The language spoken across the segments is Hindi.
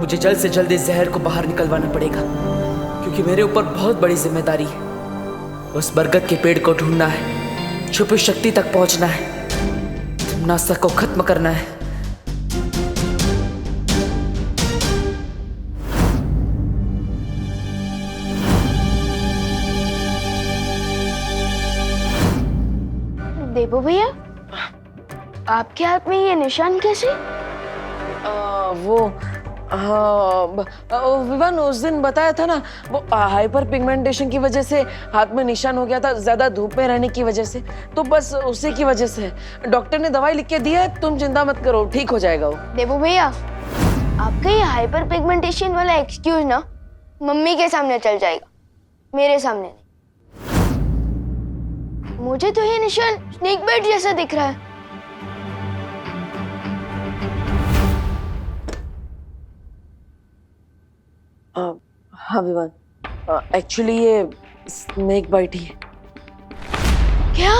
मुझे जल्द से जल्द इस जहर को बाहर निकलवाना पड़ेगा, क्योंकि मेरे ऊपर बहुत बड़ी जिम्मेदारी है। उस बरगद के पेड़ को ढूंढना है, छुपी शक्ति तक पहुंचना है, नासा को खत्म करना है। देवो भैया, आपके हाथ में ये निशान कैसे? विवान उस दिन बताया था ना, वो हाइपर पिगमेंटेशन की वजह से हाथ में निशान हो गया था, ज्यादा धूप में रहने की वजह से। तो बस उसी की वजह से डॉक्टर ने दवाई लिख के दी है, तुम चिंता मत करो, ठीक हो जाएगा वो। देवो भैया, आपका ये हाइपर पिगमेंटेशन वाला एक्सक्यूज ना मम्मी के सामने चल जाएगा, मेरे सामने नहीं। मुझे तो ये निशान स्नेक बाइट जैसा दिख रहा है। हाँ विवान, एक्चुअली ये स्नेक बाइट ही है। क्या?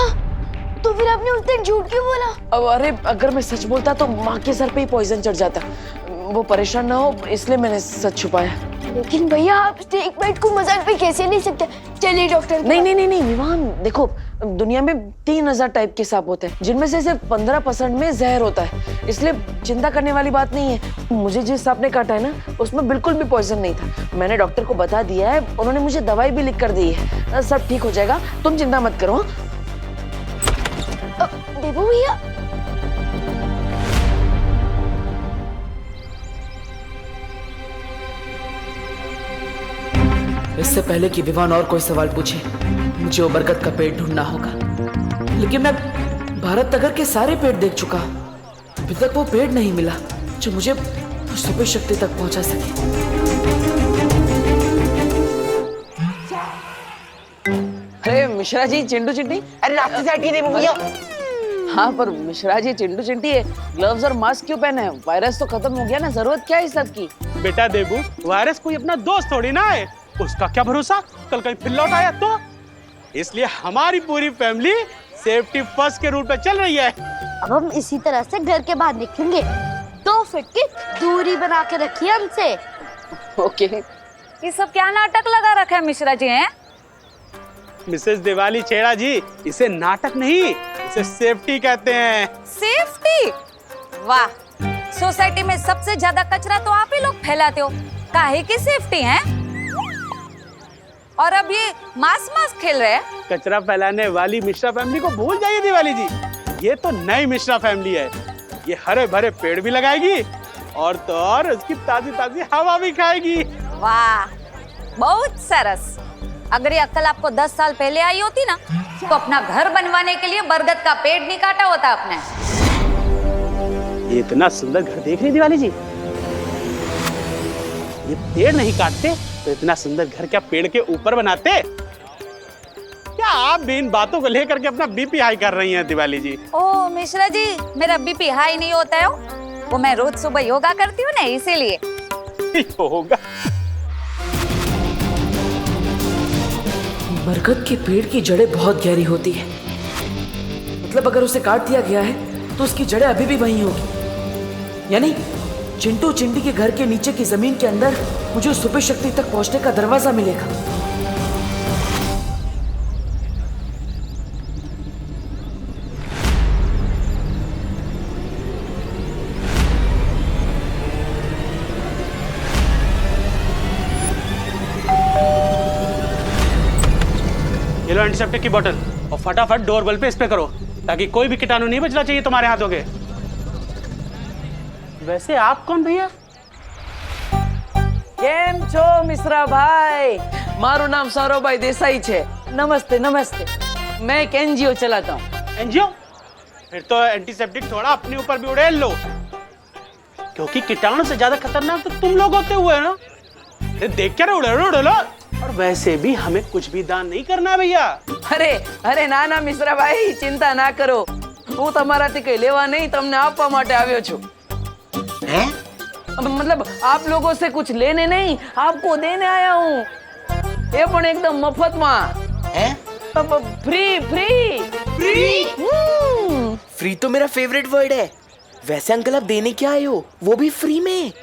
तो फिर आपने उस दिन झूठ क्यों बोला? अब अरे अगर मैं सच बोलता तो माँ के सर पे ही पॉइजन चढ़ जाता, वो परेशान ना हो इसलिए मैंने सच छुपाया। लेकिन भैया, आप स्नेक बाइट को मजाक में कैसे ले सकते? चलिए डॉक्टर। नहीं विवान, देखो दुनिया में 3000 टाइप के सांप होते हैं, जिनमें से सिर्फ 15% में जहर होता है, इसलिए चिंता करने वाली बात नहीं है। मुझे जिस सांप ने काटा है ना, उसमें बिल्कुल भी पॉइजन नहीं था। मैंने डॉक्टर को बता दिया है, उन्होंने मुझे दवाई भी लिख कर दी है, सब ठीक हो जाएगा, तुम चिंता मत करो। देवो भैया, इससे पहले कि विवान और कोई सवाल पूछे, मुझे वो बरगद का पेड़ ढूंढना होगा। लेकिन मैं भारत नगर के सारे पेड़ देख चुका, अभी तक वो पेड़ नहीं मिला जो मुझे सुपर शक्ति तक पहुंचा सके। अरे मिश्रा जी, चिंटू चिंटी, अरे रास्ते से हटिए देवो भैया। हाँ पर मिश्रा जी, चिंटू चिंटी है, ग्लव्स और मास्क क्यों पहने हैं? वायरस तो खत्म हो गया ना, जरूरत क्या है इस सब की? बेटा देबू, वायरस कोई अपना दोस्त थोड़ी ना है, उसका क्या भरोसा कल कहीं फिर लौट आया तो। इसलिए हमारी पूरी फैमिली सेफ्टी फर्स्ट के रूट पे चल रही है। अब हम इसी तरह से घर के बाहर निकलेंगे, 2 फीट की दूरी बना के रखिए हमसे। ओके। ये सब क्या नाटक लगा रखा है मिश्रा जी हैं? मिसेस दिवाली छेड़ा जी, इसे नाटक नहीं, इसे सेफ्टी कहते हैं। सेफ्टी? वाह, सोसाइटी में सबसे ज्यादा कचरा तो आप ही लोग फैलाते हो, काहे की सेफ्टी है? और अब ये मास खेल रहे हैं। कचरा फैलाने वाली मिश्रा फैमिली को भूल जाइए दिवाली जी, ये तो नई मिश्रा फैमिली है। ये हरे भरे पेड़ भी लगाएगी और तो और उसकी ताजी ताजी हवा भी खाएगी। वाह, बहुत सरस। अगर ये अक्ल आपको 10 साल पहले आई होती ना, तो अपना घर बनवाने के लिए बरगद का पेड़ नहीं काटा होता आपने। ये इतना सुंदर घर देख रही दिवाली जी, ये पेड़ नहीं काटते तो इतना सुंदर घर क्या पेड़ के ऊपर बनाते? क्या आप भी इन बातों को लेकर के अपना बीपी हाई कर रही हैं दिवाली जी? ओ मिश्रा जी, मेरा बीपी हाई नहीं होता है, वो मैं रोज सुबह योगा करती हूँ ना, इसीलिए। होगा। बरगद के पेड़ की जड़ें बहुत गहरी होती है, मतलब अगर उसे काट दिया गया है तो उसकी जड़ें अभी भी वहीं होगी। यानी चिंटू चिंटी के घर के नीचे की जमीन के अंदर मुझे उस सुपर शक्ति तक पहुंचने का दरवाजा मिलेगा। ये लो एंटीसेप्टिक की बोतल और फटाफट डोर बेल पे स्प्रे करो, ताकि कोई भी कीटाणु नहीं बचना चाहिए तुम्हारे हाथों के। वैसे आप कौन भैया? केम छो मिश्रा भाई? मारू नाम सौरभभाई देसाई छे। नमस्ते नमस्ते। मैं एक एनजीओ चलाता हूँ। एनजीओ? फिर तो एंटीसेप्टिक थोड़ा अपने ऊपर भी उड़ेल लो, क्योंकि कीटाणु से ज्यादा खतरनाक तो तुम लोग होते हुए ना। देख क्या उड़े लो। और वैसे भी हमें कुछ भी दान नहीं करना भैया। अरे अरे ना ना मिश्रा भाई, चिंता ना करो, હું તમારાથી કઈ લેવા નહીં, તમને આપવા માટે આવ્યો છું। हैं? मतलब आप लोगों से कुछ लेने नहीं, आपको देने आया हूँ, ये पण एकदम मफत में। हैं? Free free free? फ्री तो मेरा फेवरेट वर्ड है। वैसे अंकल आप देने क्या आए हो, वो भी फ्री में?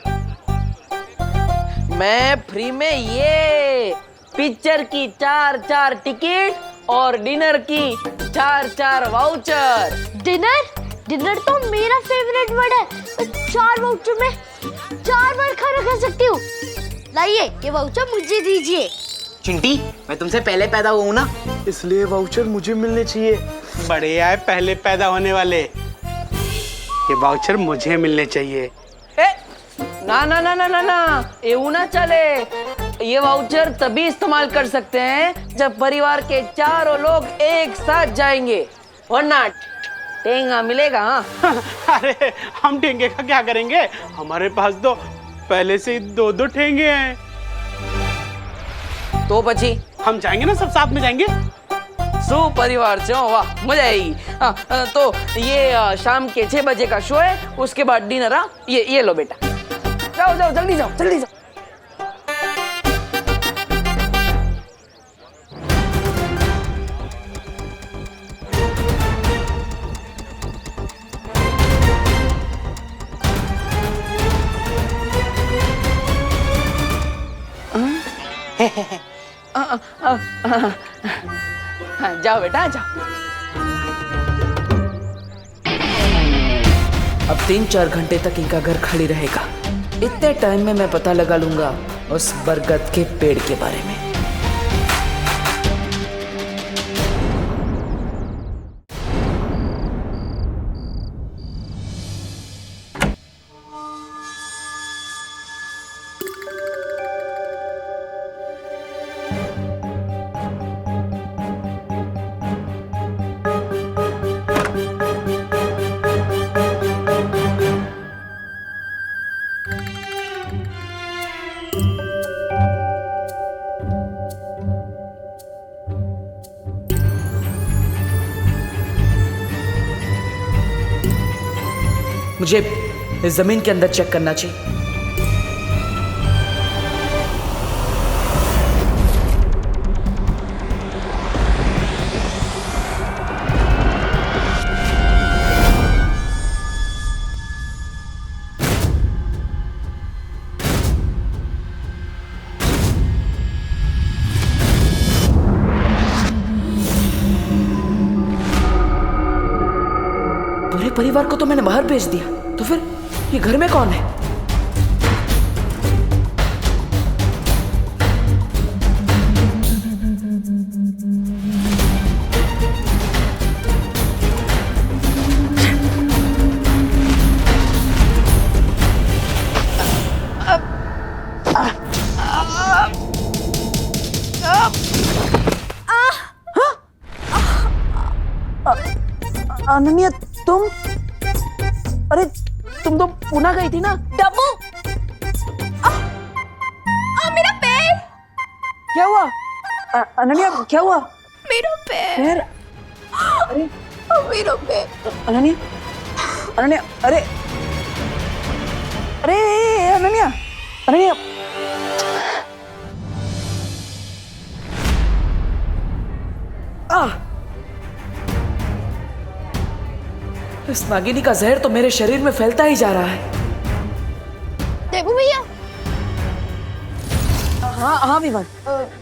मैं फ्री में ये पिक्चर की 4 टिकट और डिनर की 4 वाउचर। डिनर तो मेरा फेवरेट वर्ड है। 4 वाउचर में 4 बार खाना खा सकती हूँ। लाइए ये वाउचर मुझे दीजिए। चिंटी, मैं तुमसे पहले पैदा हुआ हूं ना, इसलिए वाउचर मुझे मिलने चाहिए। बढ़िया है, पहले पैदा होने वाले। ये वाउचर मुझे मिलने चाहिए। ना ना ना ना ना ना, ये ना चले। ये वाउचर तभी इस्तेमाल कर सकते हैं जब परिवार के चारों लोग एक साथ जाएंगे, वरना टेंगा मिलेगा। हाँ अरे हम ठेंगे का क्या करेंगे? हमारे पास तो पहले से ही 2 ठेंगे हैं। तो बची हम जाएंगे ना, सब साथ में जाएंगे। परिवार से वाह, मजा आएगी। तो ये शाम के 6 बजे का शो है, उसके बाद डिनर। ये लो बेटा, जाओ जाओ जल्दी जाओ जल्दी जाओ। जाओ बेटा जाओ। अब 3-4 घंटे तक इनका घर खाली रहेगा। इतने टाइम में मैं पता लगा लूंगा उस बरगद के पेड़ के बारे में। मुझे इस जमीन के अंदर चेक करना चाहिए। पूरे परिवार को तो मैंने बाहर भेज दिया, तो फिर ये घर में कौन है? अनन्या, तुम? अरे तुम तो पुणे गई थी ना? डब्बू, मेरा पैर। क्या हुआ? अनन्या क्या हुआ? मेरा पैर। पैर? अरे मेरा पैर। अनन्या, अनन्या, अरे अरे अनन्या, अनन्या। इस नागिनी का जहर तो मेरे शरीर में फैलता ही जा रहा है। देबू भैया, हाँ विमान।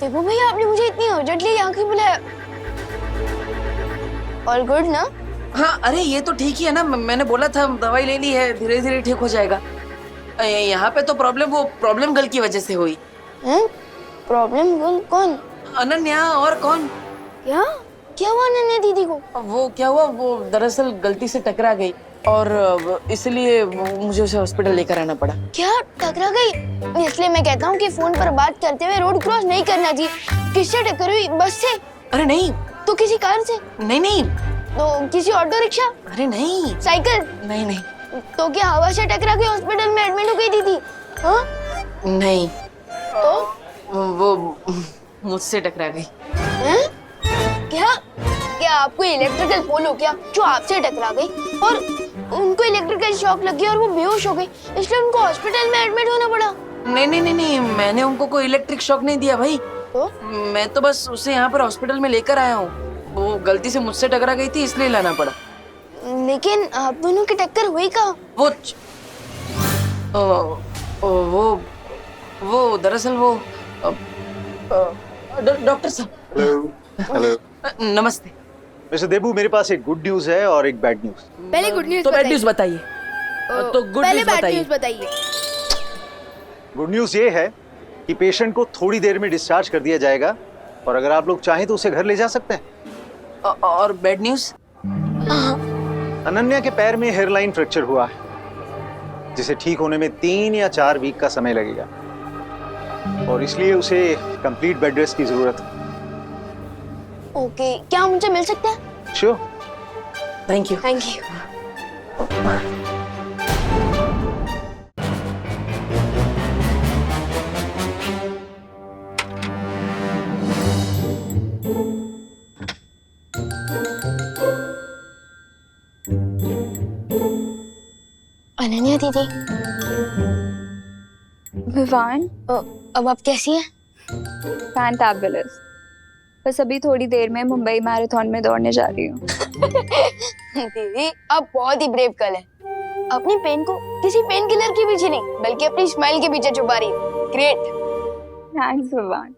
देबू भैया, आपने मुझे इतनी अर्जेंटली यहाँ क्यों बुलाया? ऑल गुड ना? हाँ, अरे ये तो ठीक ही है ना। मैंने बोला था दवाई ले ली है, धीरे धीरे ठीक हो जाएगा। यहाँ पे तो प्रॉब्लम गर्ल की वजह से हुई। प्रॉब्लम गर्ल कौन? अनन्या, और कौन? क्या हुआ अनन्या दीदी को? वो क्या हुआ, वो दरअसल गलती से टकरा गई और इसलिए मुझे उसे हॉस्पिटल लेकर आना पड़ा। क्या टकरा गई? इसलिए मैं कहता हूँ कि फोन पर बात करते हुए रोड क्रॉस नहीं करना चाहिए। किससे टक्कर हुई? बस से? अरे नहीं। तो किसी कार से? नहीं। तो किसी ऑटो रिक्शा? अरे नहीं। साइकिल? नहीं। तो क्या हवा से टकरा के हॉस्पिटल में एडमिट हो गई दीदी? हाँ? नहीं। तो वो मुझसे टकरा गई। क्या आपको इलेक्ट्रिकल पोल हो गया जो आपसे टकरा गई और उनको इलेक्ट्रिकल शॉक लग गया और वो बेहोश हो गई, इसलिए उनको हॉस्पिटल में एडमिट होना पड़ा? नहीं, मैंने उनको कोई इलेक्ट्रिक शॉक नहीं दिया भाई। तो? मैं तो बस उसे यहाँ पर हॉस्पिटल में लेकर आया हूँ। वो गलती से मुझसे टकरा गई थी, इसलिए लाना पड़ा। लेकिन आप दोनों की टक्कर हुई कहाँ? वो दरअसल वो डॉक्टर साहब हेलो नमस्ते। मिस्टर देबू, मेरे पास एक गुड न्यूज है और एक बैड न्यूज। पहले गुड न्यूज तो बैड न्यूज बताइए। तो गुड पहले न्यूज बैड बताइए। न्यूज बताइए। गुड न्यूज ये है कि पेशेंट को थोड़ी देर में डिस्चार्ज कर दिया जाएगा और अगर आप लोग चाहें तो उसे घर ले जा सकते हैं। और बैड न्यूज? अनन्या के पैर में हेयरलाइन फ्रैक्चर हुआ है जिसे ठीक होने में 3 या 4 वीक का समय लगेगा और इसलिए उसे कंप्लीट बेड रेस्ट की जरूरत है। ओके, क्या हम मुझे मिल सकते हैं? Sure. Thank you. Thank you. Ananya दीदी, विवान, अब आप कैसी हैं? फैंटाबुलस। बस अभी थोड़ी देर में मुंबई मैराथन में दौड़ने जा रही हूँ। दीदी, आप बहुत ही ब्रेव गर्ल हैं। अपनी पेन को किसी पेन किलर के पीछे नहीं, बल्कि अपनी स्माइल के पीछे छुपा रही है। ग्रेट। थैंक्स विवान।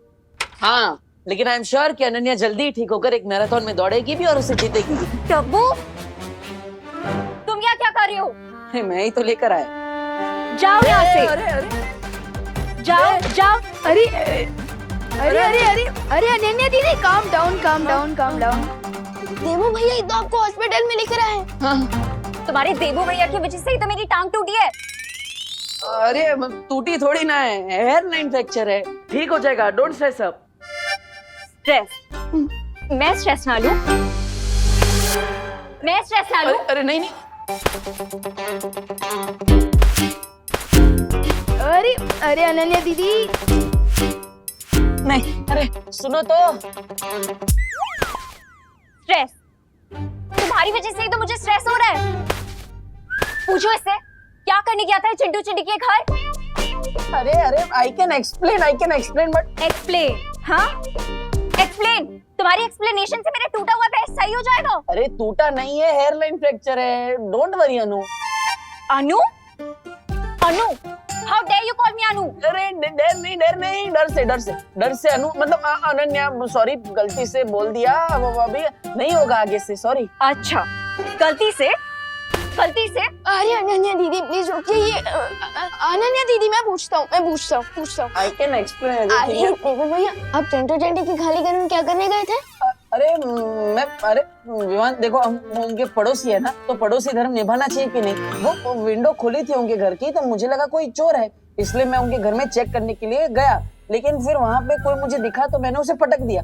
हाँ, लेकिन आई एम श्योर कि अनन्या जल्दी ही ठीक होकर एक मैराथन में दौड़ेगी भी और उसे जीतेगी भी। टब्बू, तुम यहाँ क्या कर रही हो? मैं ही तो लेकर आया। जाओ यहाँ से। अरे अरे जाओ जाओ। अरे अरे अरे अरे अरे अनन्या दीदी, calm down calm down calm down. देवो भैया ये तो आपको हॉस्पिटल में लेकर आए हैं। हाँ। तुम्हारे देवू भैया की वजह से ही तो मेरी टांग टूटी है। अरे टूटी थोड़ी ना है, हेयरलाइन फ्रैक्चर है, ठीक हो जाएगा। Don't stress up. स्ट्रेस? मैं स्ट्रेस ना लूं? मैं स्ट्रेस ना लूं? अरे नहीं नहीं। अरे अरे अनन्या दीदी, नहीं, अरे सुनो तो। स्ट्रेस? तुम्हारी वजह से ही तो मुझे स्ट्रेस हो रहा है। पूछो इससे, क्या करने गया था चिंटू चिंटी के घर? अरे अरे I can explain but. Explain? हाँ, एक्सप्लेन। तुम्हारी एक्सप्लेनेशन से मेरा टूटा हुआ पैर सही हो जाएगा। अरे टूटा नहीं है, हेयरलाइन फ्रैक्चर है। Don't worry Anu. Anu? Anu? How dare you call me Anu? अरे डर से अनु, मतलब अनन्या, सॉरी, गलती से बोल दिया। अब अभी नहीं होगा आगे से, सॉरी। अच्छा, गलती से? अरे अनन्या दीदी प्लीज रुकिए। ये अनन्या दीदी, मैं पूछता हूँ। I can explain. अरे देवो भैया, आप चिंटू चिंटी की खाली घर में क्या करने गए थे? अरे विवान, देखो हम उनके पड़ोसी है ना, तो पड़ोसी धर्म निभाना चाहिए कि नहीं। वो विंडो खुली थी उनके घर की, तो मुझे लगा कोई चोर है, इसलिए मैं उनके घर में चेक करने के लिए गया। लेकिन फिर वहाँ पे कोई मुझे दिखा तो मैंने उसे पटक दिया।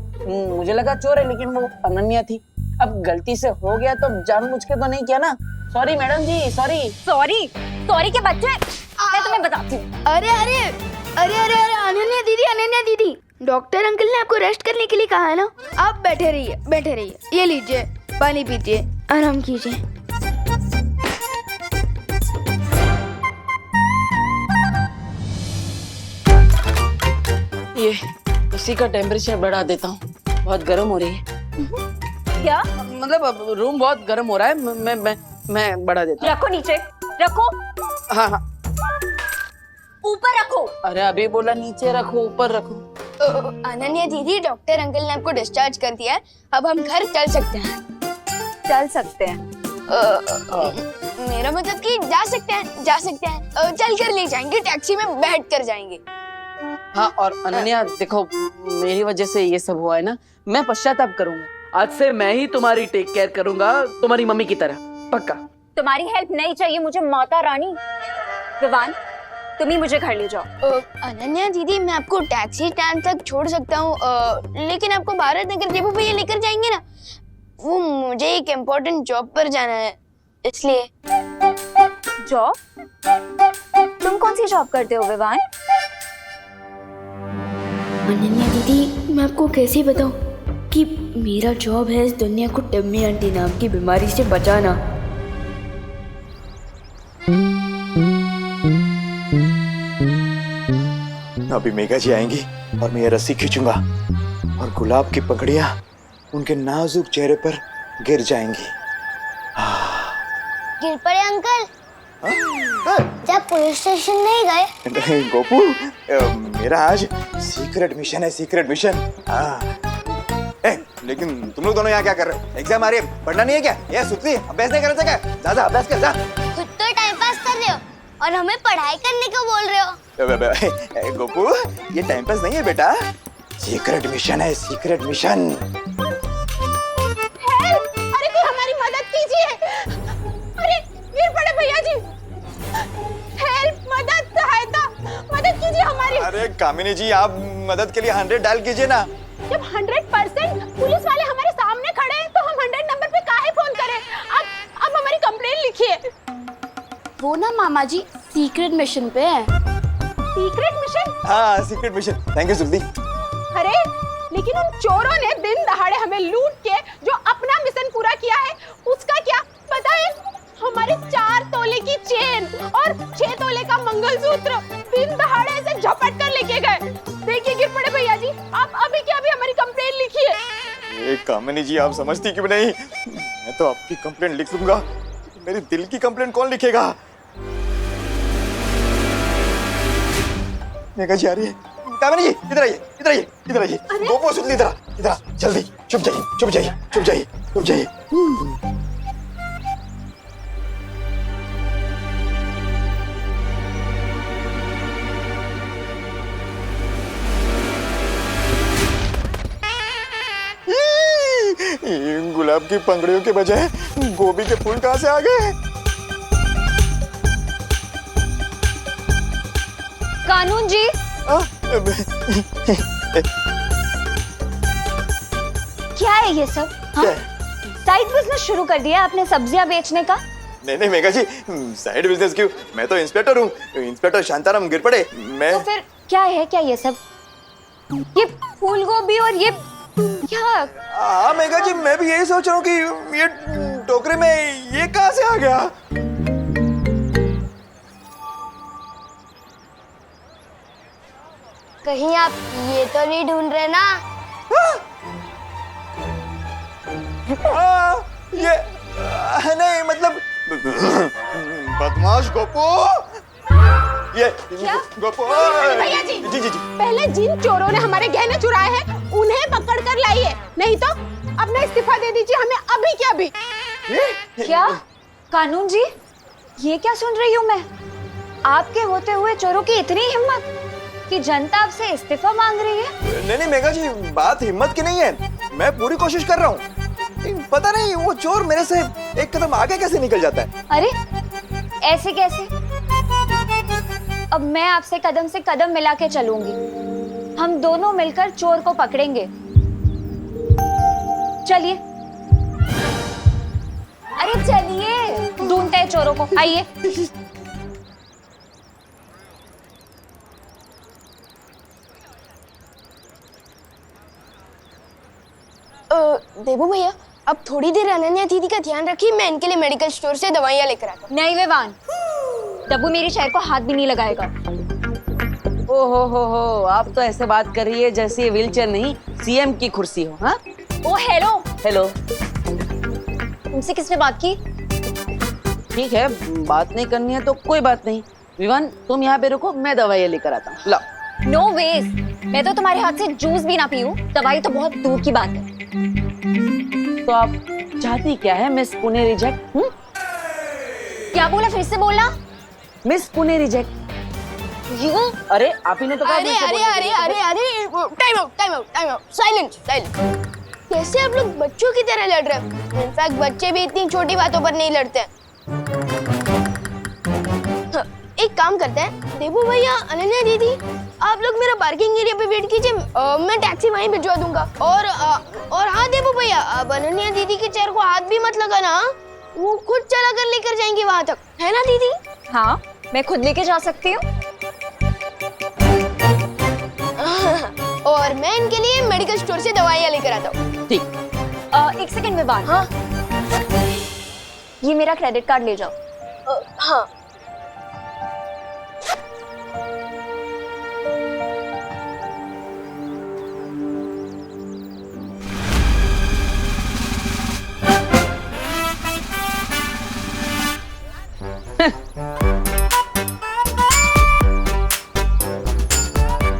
मुझे लगा चोर है, लेकिन वो अनन्या थी। अब गलती से हो गया तो जानबूझ के तो नहीं किया ना। सॉरी मैडम जी, सॉरी। सॉरी के बच्चे, मैं तुम्हें बताती हूँ। अरे अरे अरे अरे अरे अनन्या दीदी, डॉक्टर अंकल ने आपको रेस्ट करने के लिए कहा है ना। आप बैठे रहिए। ये लीजिए, पानी पीजिए, आराम कीजिए। ये इसी का टेम्परेचर बढ़ा देता हूँ, बहुत गर्म हो रही है। क्या? मतलब अब रूम बहुत गर्म हो रहा है। मैं बढ़ा देता हूँ। रखो नीचे, रखो। हाँ। ऊपर रखो। अरे अभी बोला नीचे रखो, ऊपर रखो। अनन्या दीदी, डॉक्टर अंकल ने आपको डिस्चार्ज कर दिया है। अब हम घर चल सकते हैं। मेरा मतलब कि जा सकते हैं। चल कर ले जाएंगे, टैक्सी में बैठ कर जाएंगे। हाँ, और अनन्या देखो, मेरी वजह से ये सब हुआ है ना, मैं पश्चाताप करूंगा। आज से मैं ही तुम्हारी टेक केयर करूंगा, तुम्हारी मम्मी की तरह, पक्का। तुम्हारी हेल्प नहीं चाहिए मुझे, माता रानी। विवान, तुम ही मुझे घर ले जाओ। अनन्या दीदी, मैं आपको टैक्सी स्टैंड तक छोड़ सकता हूँ, लेकिन आपको भारत नगर देवो भैया लेकर जाएंगे ना। वो मुझे एक इम्पोर्टेंट जॉब पर जाना है, इसलिए। जॉब? तुम कौन सी जॉब करते हो विवान? अनन्या दीदी, मैं आपको कैसे बताऊं कि मेरा जॉब है इस दुनिया को टम्मी आंटी नाम की बीमारी से बचाना। अभी मेघा जी आएंगी और मैं ये रस्सी खींचूंगा और गुलाब की पकड़ियां उनके नाजुक चेहरे पर गिर जाएंगी। गिर पड़े अंकल। जब पुलिस स्टेशन नहीं गए? गोपू, मेरा आज सीक्रेट मिशन है, सीक्रेट मिशन। लेकिन तुम लोग दोनों यहाँ क्या कर रहे हो? एग्जाम आ रही है, पढ़ना नहीं है क्या? ये सुतली अभ्यास नहीं कर रहे क्या? जा अभ्यास कर जा। खुद तो टाइम पास कर रहे हो और हमें पढ़ाई करने को बोल रहे हो। गोपू, ये टाइम पास नहीं है बेटा, सीक्रेट मिशन है, सीक्रेट मिशन। अरे कोई हमारी मदद कीजिए। अरे गिर पड़े भैया जी। हेल्प, मदद, सहायता, मदद कीजिए हमारी। अरे कामिनी जी, आप मदद के लिए 100 डायल कीजिए ना। जब 100% पुलिस वाले हमारे सामने खड़े हैं, तो हम 100 नंबर पे काहे फोन करें? अब हमारी कंप्लेंट लिखिए। वो ना मामा जी सीक्रेट मिशन पे है। Secret mission? हाँ, secret mission. Thank you Sukhdi. अरे लेकिन उन चोरों ने दिन दहाड़े हमें लूट के जो अपना मिशन पूरा किया है, उसका क्या बताएं? हमारे 4 तोले की चेन और 6 तोले का मंगलसूत्र दिन दहाड़े से झपट कर लेके गए। देखिए गिर पड़े भैया जी, आप अभी के अभी हमारी कंप्लेंट लिखिए। ये कामिनी जी, आप समझती क्यों नहीं? मैं तो आपकी कंप्लेंट लिख लूंगा, मेरी दिल की कंप्लेंट कौन लिखेगा? मेघा जी आ रही है। कामिनी जी, इधर आइए, इधर आइए, इधर आइए। गोपू, सुन ली, इधर इधर जल्दी। चुप जाइए, चुप जाइए, चुप जाइए, चुप जाइए। गुलाब की पंखुड़ियों के बजाय गोभी के फूल कहाँ से आ गए? कानून जी, क्या है ये सब? साइड बिजनेस शुरू कर दिया आपने सब्जियां बेचने का? नहीं मेघा जी, साइड बिजनेस क्यों? मैं तो इंस्पेक्टर हूँ, इंस्पेक्टर शांताराम गिर पड़े। मैं तो फिर क्या है, क्या ये सब? ये फूल गोभी और ये क्या? हाँ मेघा जी, मैं भी यही सोच रहा हूँ कि ये टोकरे में ये कहाँ से आ गया? कहीं आप ये तो नहीं ढूंढ रहे ना? ये नहीं, मतलब बदमाश गोपू। ये गोपू। भैया जी, जी। पहले जिन चोरों ने हमारे गहने चुराए हैं उन्हें पकड़ कर लाइए, नहीं तो अपना इस्तीफा दे दीजिए हमें अभी के अभी। क्या कानून जी, ये क्या सुन रही हूँ मैं? आपके होते हुए चोरों की इतनी हिम्मत कि जनता आपसे इस्तीफा मांग रही है? नहीं मेघा जी, बात हिम्मत की नहीं है, मैं पूरी कोशिश कर रहा हूँ। पता नहीं वो चोर मेरे से एक कदम आगे कैसे निकल जाता है। अरे ऐसे कैसे? अब मैं आपसे कदम से कदम मिला के चलूंगी, हम दोनों मिलकर चोर को पकड़ेंगे। चलिए, अरे चलिए, ढूंढते हैं चोरों को, आइए। देबू भैया, अब थोड़ी देर अनन्या दीदी का ध्यान रखिए, मैं इनके लिए मेडिकल स्टोर से दवाइयाँ लेकर आता हूँ। नहीं विवान, डब्बू मेरी शहर को हाथ भी नहीं लगाएगा। ओ हो, आप तो ऐसे बात कर रही है जैसे ये व्हीलचेयर नहीं सीएम की कुर्सी हो। हाँ, ओ हेलो हेलो। तुमसे किसने बात की? ठीक है, बात नहीं करनी है तो कोई बात नहीं। विवान, तुम यहाँ पे रुको, मैं दवाइयाँ लेकर आता हूँ। लाओ। नो वेज, मैं तो तुम्हारे हाथ से जूस भी ना पीऊं, दवाई तो बहुत दूर की बात है। तो आप चाहती क्या है मिस पुणे रिजेक्ट? क्या बोला, फिर से बोलना। Miss Pune reject. यूं? अरे आप ही ने तो कहा। अरे टाइम आउट, साइलेंस। कैसे आप लोग बच्चों की तरह लड़ रहे हो? इनफैक्ट बच्चे भी इतनी छोटी बातों पर नहीं लड़ते हैं। एक काम करते हैं, देबू भैया, अनन्या दीदी, आप लोग मेरा पार्किंग एरिया पे वेट कीजिए, मैं टैक्सी वहीं भिजवा दूंगा। और हाँ देबू भैया, अब अनन्या दीदी के चेयर को हाथ भी मत लगाना, वो खुद चला कर लेकर जाएंगी वहां तक, है ना दीदी? हाँ, मैं खुद लेके जा सकती हूँ। और मैं इनके लिए मेडिकल स्टोर से दवाइयाँ लेकर आता हूँ। ठीक। एक सेकंड में बात। हाँ, ये मेरा क्रेडिट कार्ड ले जाओ। हाँ।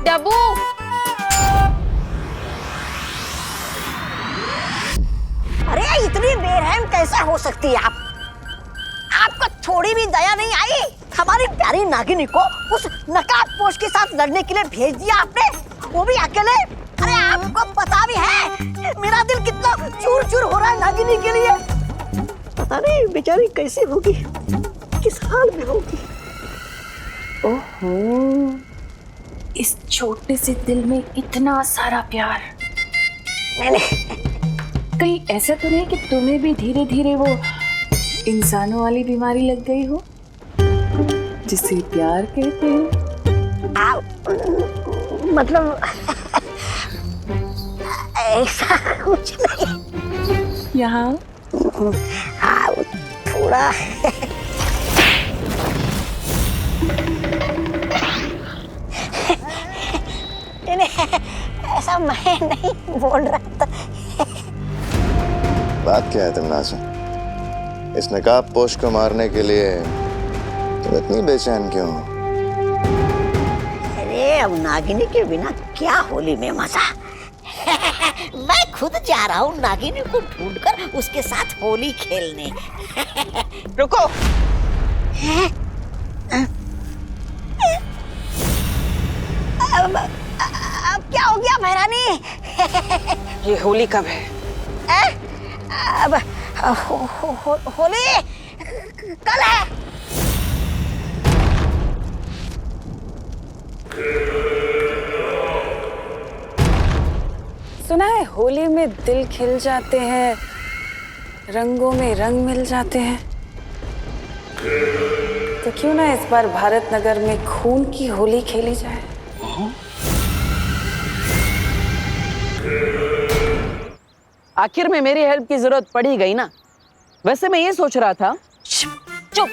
डब्बू अरे इतनी बेरहम कैसे हो सकती है आप? आपको थोड़ी भी दया नहीं आई? हमारी प्यारी नागिनी को उस नकाबपोश के साथ लड़ने के लिए भेज दिया आपने, वो भी अकेले। अरे आपको पता भी है मेरा दिल कितना चूर चूर हो रहा है नागिनी के लिए। पता नहीं बेचारी कैसी होगी, किस हाल में होगी। ओहो, इस छोटे से दिल में इतना सारा प्यार। कहीं ऐसा तो नहीं कि तुम्हें भी धीरे धीरे वो इंसानों वाली बीमारी लग गई हो जिसे प्यार कहते हैं? मतलब ऐसा कुछ नहीं। यहाँ हाँ थोड़ा ऐसा मैं नहीं बोल रहा था। बात क्या है तुमना से? इस नकाब पोश को मारने के लिए तुम इतनी बेचैन क्यों हो? अरे अब नागिनी के बिना क्या होली में मजा। मैं खुद जा रहा हूँ नागिनी को ढूंढकर उसके साथ होली खेलने। रुको। अब क्या हो गया महारानी? ये होली कब है? अब होली कल है। सुना है होली में दिल खिल जाते हैं, रंगों में रंग मिल जाते हैं। तो क्यों ना इस बार भारत नगर में खून की होली खेली जाए। आखिर में मेरी हेल्प की जरूरत पड़ी गई ना। वैसे मैं ये सोच रहा था। चुप,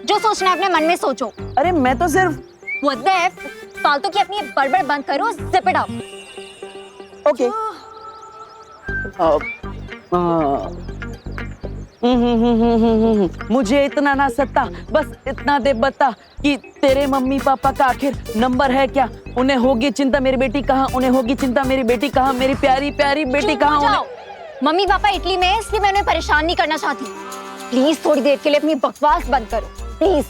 जो सोचना है अपने मन में सोचो। अरे मैं तो सिर्फ What the F? फालतू की अपनी बड़बड़ बंद करो, zip it up. ओके। मुझे इतना ना सत्ता, बस इतना दे बता कि तेरे मम्मी पापा का आखिर नंबर है क्या? उन्हें होगी चिंता मेरी बेटी कहाँ, उन्हें होगी चिंता मेरी बेटी कहाँ, मेरी प्यारी प्यारी बेटी कहाँ। मम्मी पापा इटली में है, इसलिए मैं उन्हें परेशान नहीं करना चाहती। प्लीज थोड़ी देर के लिए अपनी बकवास बंद करो, प्लीज।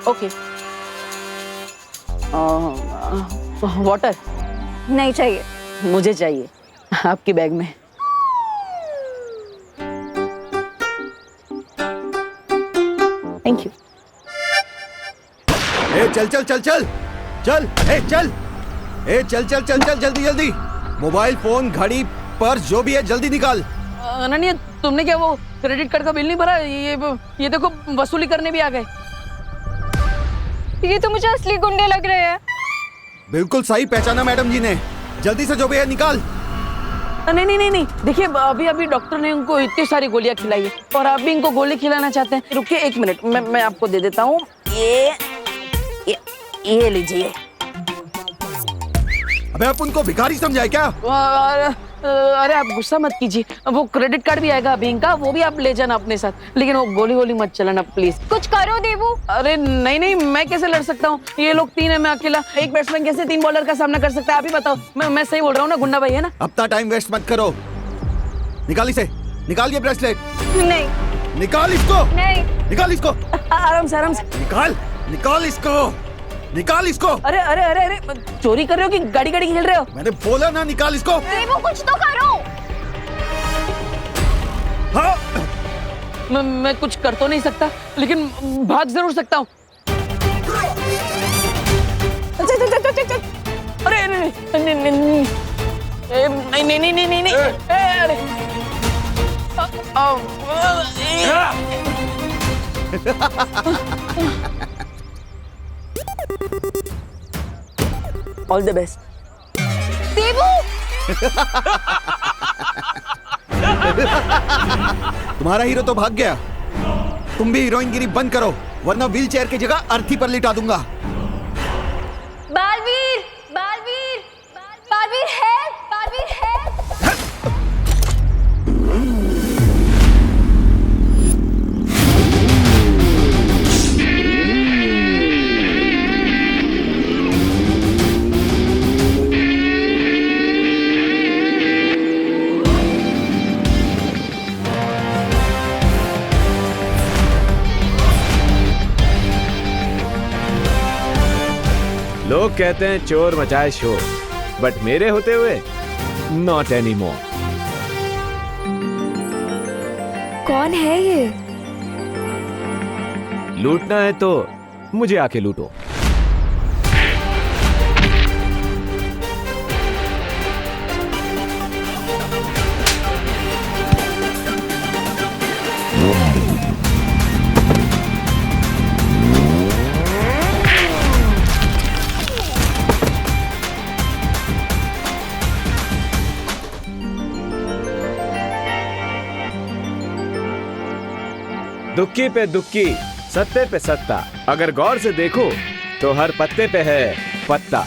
ओके। वाटर नहीं चाहिए। मुझे चाहिए, आपके बैग में। Thank you. ए चल चल चल चल चल, ए चल, ए चल चल चल चल, जल्दी जल्दी। मोबाइल फोन घड़ी पर्स जो भी है जल्दी निकाल। अनन्या तुमने क्या वो क्रेडिट कार्ड का बिल नहीं भरा? ये देखो वसूली करने भी आ गए। ये तो मुझे असली गुंडे लग रहे हैं। बिल्कुल सही पहचाना मैडम जी ने। जल्दी से जो भी है निकाल। नहीं नहीं नहीं नहीं, देखिए अभी डॉक्टर ने उनको इतनी सारी गोलियां खिलाई है और आप भी इनको गोली खिलाना चाहते हैं। रुकिए एक मिनट, मैं आपको दे देता हूँ। ये लीजिए। अबे आप उनको भिखारी समझाए क्या? अरे आप गुस्सा मत कीजिए, वो क्रेडिट कार्ड भी आएगा अभी इनका, वो भी आप ले जाना अपने साथ। लेकिन वो गोली मत चलाना प्लीज। कुछ करो देवू। अरे नहीं नहीं, मैं कैसे लड़ सकता हूँ? ये लोग 3 है, मैं अकेला। एक बैट्समैन कैसे 3 बॉलर का सामना कर सकता है? आप ही बताओ। मैं सही बोल रहा हूँ ना गुंडा भाई, है ना? अपना टाइम वेस्ट मत करो। निकाल इसे, निकाल ये ब्रेसलेट। नहीं। निकाल इसको। नहीं। निकाल इसको। आराम से आराम से। निकाल इसको। निकाल इसको। अरे अरे अरे अरे, चोरी कर रहे हो कि गाड़ी खेल रहे हो? मैंने बोला ना निकाल इसको। देवू कुछ तो करो। हाँ। मैं कुछ कर तो नहीं सकता, लेकिन भाग जरूर सकता हूँ। अरे नहीं नहीं नहीं नहीं नहीं नहीं, अरे ऑल द बेस्ट। देवू तुम्हारा हीरो तो भाग गया। तुम भी हीरोइनगिरी बंद करो, वरना व्हील चेयर की जगह अर्थी पर लिटा दूंगा। बालवीर, बालवीर, बालवीर है, बालवीर है। लोग कहते हैं चोर मचाए शोर, बट मेरे होते हुए नॉट एनी मोर। कौन है ये? लूटना है तो मुझे आके लूटो। दुक्की पे दुक्की, सत्ते पे सत्ता, अगर गौर से देखो तो हर पत्ते पे है पत्ता।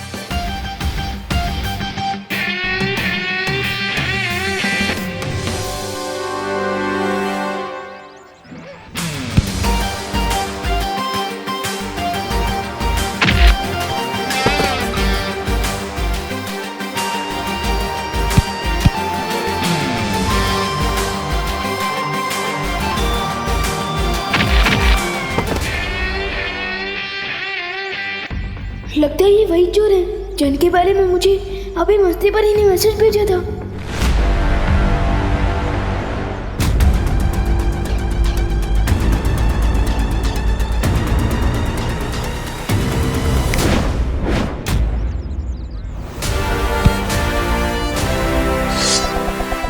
लगता है ये वही चोर है जिनके बारे में मुझे अभी मस्ती पर ही ने मैसेज भेजा था।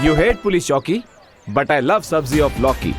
You hate police चौकी, but I love सब्जी of लौकी।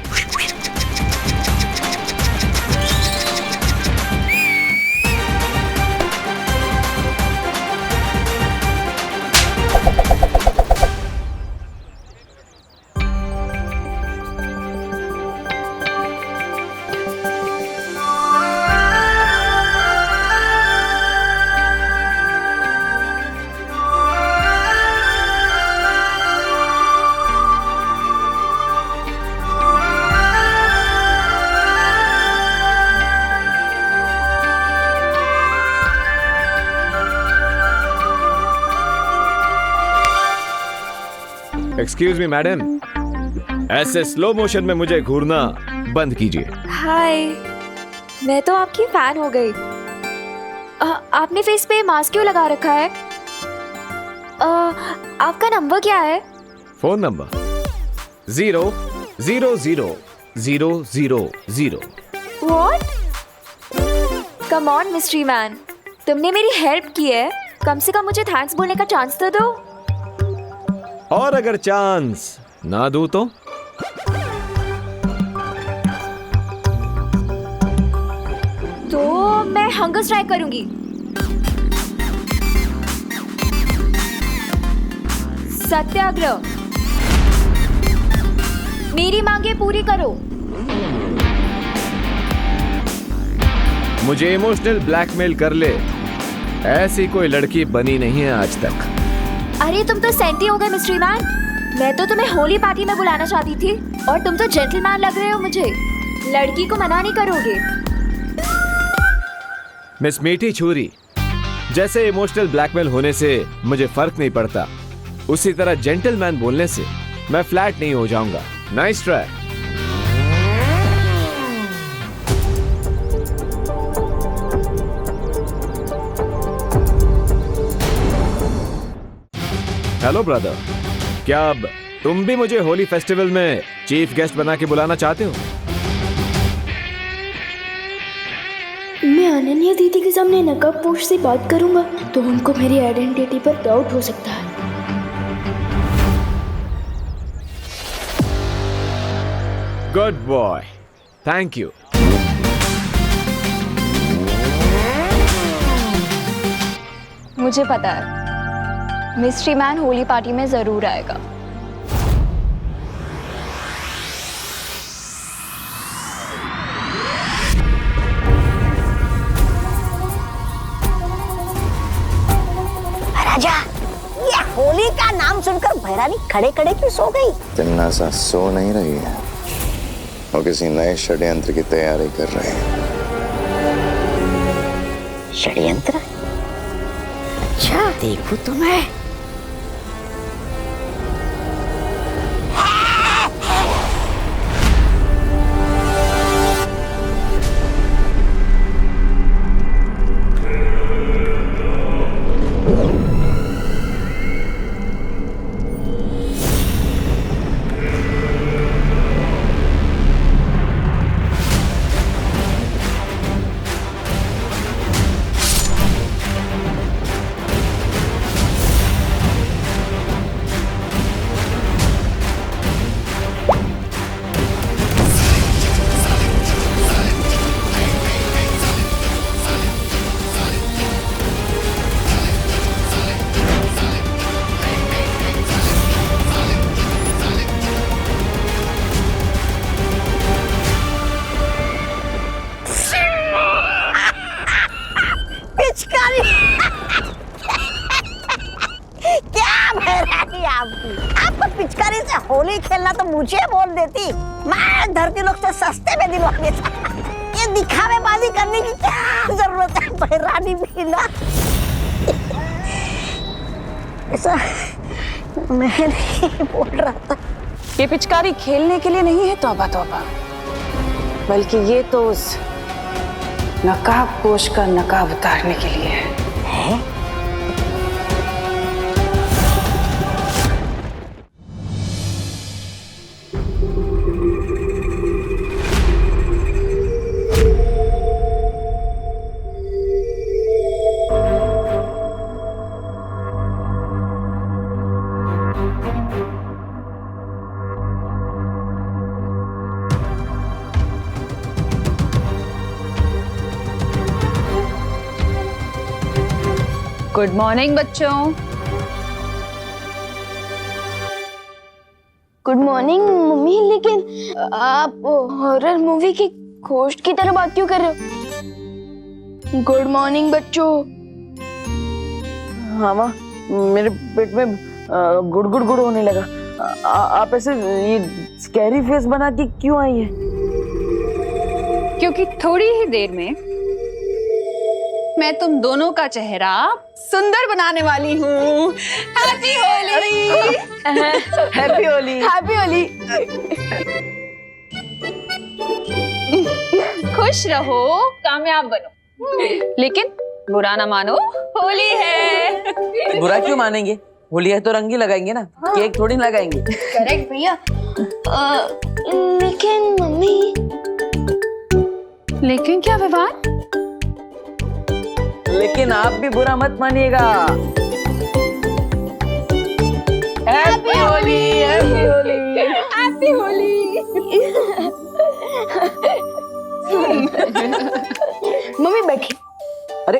एक्सक्यूज मी मैडम, ऐसे स्लो मोशन में मुझे घूरना बंद कीजिए। हाय, मैं तो आपकी फैन हो गई। आपने फेस पे मास्क क्यों लगा रखा है? आपका नंबर क्या है? Phone number 0000000। What? Come on mystery man, तुमने मेरी हेल्प की है, कम से कम मुझे थैंक्स बोलने का चांस तो दो। और अगर चांस ना दूं तो? तो मैं हंगर स्ट्राइक करूंगी। सत्याग्रह, मेरी मांगे पूरी करो। मुझे इमोशनल ब्लैकमेल कर ले, ऐसी कोई लड़की बनी नहीं है आज तक। अरे तुम तो सेंटी हो गए मिस्ट्री मैन, मैं तो तुम्हें होली पार्टी में बुलाना चाहती थी और तुम तो जेंटलमैन लग रहे हो मुझे। लड़की को मना नहीं करोगे? मिस मीठी छुरी, जैसे इमोशनल ब्लैकमेल होने से मुझे फर्क नहीं पड़ता, उसी तरह जेंटलमैन बोलने से मैं फ्लैट नहीं हो जाऊंगा। Nice try. हेलो ब्रदर, क्या अब तुम भी मुझे होली फेस्टिवल में चीफ गेस्ट बना के बुलाना चाहते हो? मैं अनन्या दीदी के सामने नकाबपोश से बात करूंगा तो उनको मेरी आइडेंटिटी पर डाउट हो सकता है। Good boy, thank you. मुझे पता है मिस्ट्री मैन होली पार्टी में जरूर आएगा। राजा, ये होली का नाम सुनकर भैरानी खड़े खड़े क्यों सो गई? तिन्नासा सो नहीं रही है, वो किसी नए षड्यंत्र की तैयारी कर रहे हैं। षड्यंत्र? अच्छा, देखूं तो मैं। पिचकारी से होली खेलना तो मुझे बोल देती, मैं धरती लोग से सस्ते में दिलवा देता। ये दिखावेबाजी करने की क्या जरूरत है बहरानी बीना? ऐसा मैं नहीं बोल रहा था। ये पिचकारी खेलने के लिए नहीं है, तौबा तौबा, बल्कि ये तो उस नकाबपोश का नकाब उतारने के लिए है। गुड मॉर्निंग बच्चों। गुड मॉर्निंग मम्मी, लेकिन आप हॉरर मूवी की घोस्ट की तरह बात क्यों कर रहे हो? गुड मॉर्निंग बच्चों। हाँ माँ, मेरे पेट में गुड़ गुड़ गुड़ होने लगा। आप ऐसे ये स्कैरी फेस बना के क्यों आई है? क्योंकि थोड़ी ही देर में मैं तुम दोनों का चेहरा सुंदर बनाने वाली हूँ। Happy Holi. Happy Holi. Happy Holi. खुश रहो, कामयाब बनो, लेकिन बुरा ना मानो, होली है। बुरा क्यों मानेंगे? होली है तो रंग ही लगाएंगे ना, केक थोड़ी लगाएंगे। करेक्ट भैया। लेकिन मम्मी। लेकिन क्या विवाद? लेकिन आप भी बुरा मत मानिएगा। Happy Holi. Happy Holi. Happy Holi. Mummy बैठी। अरे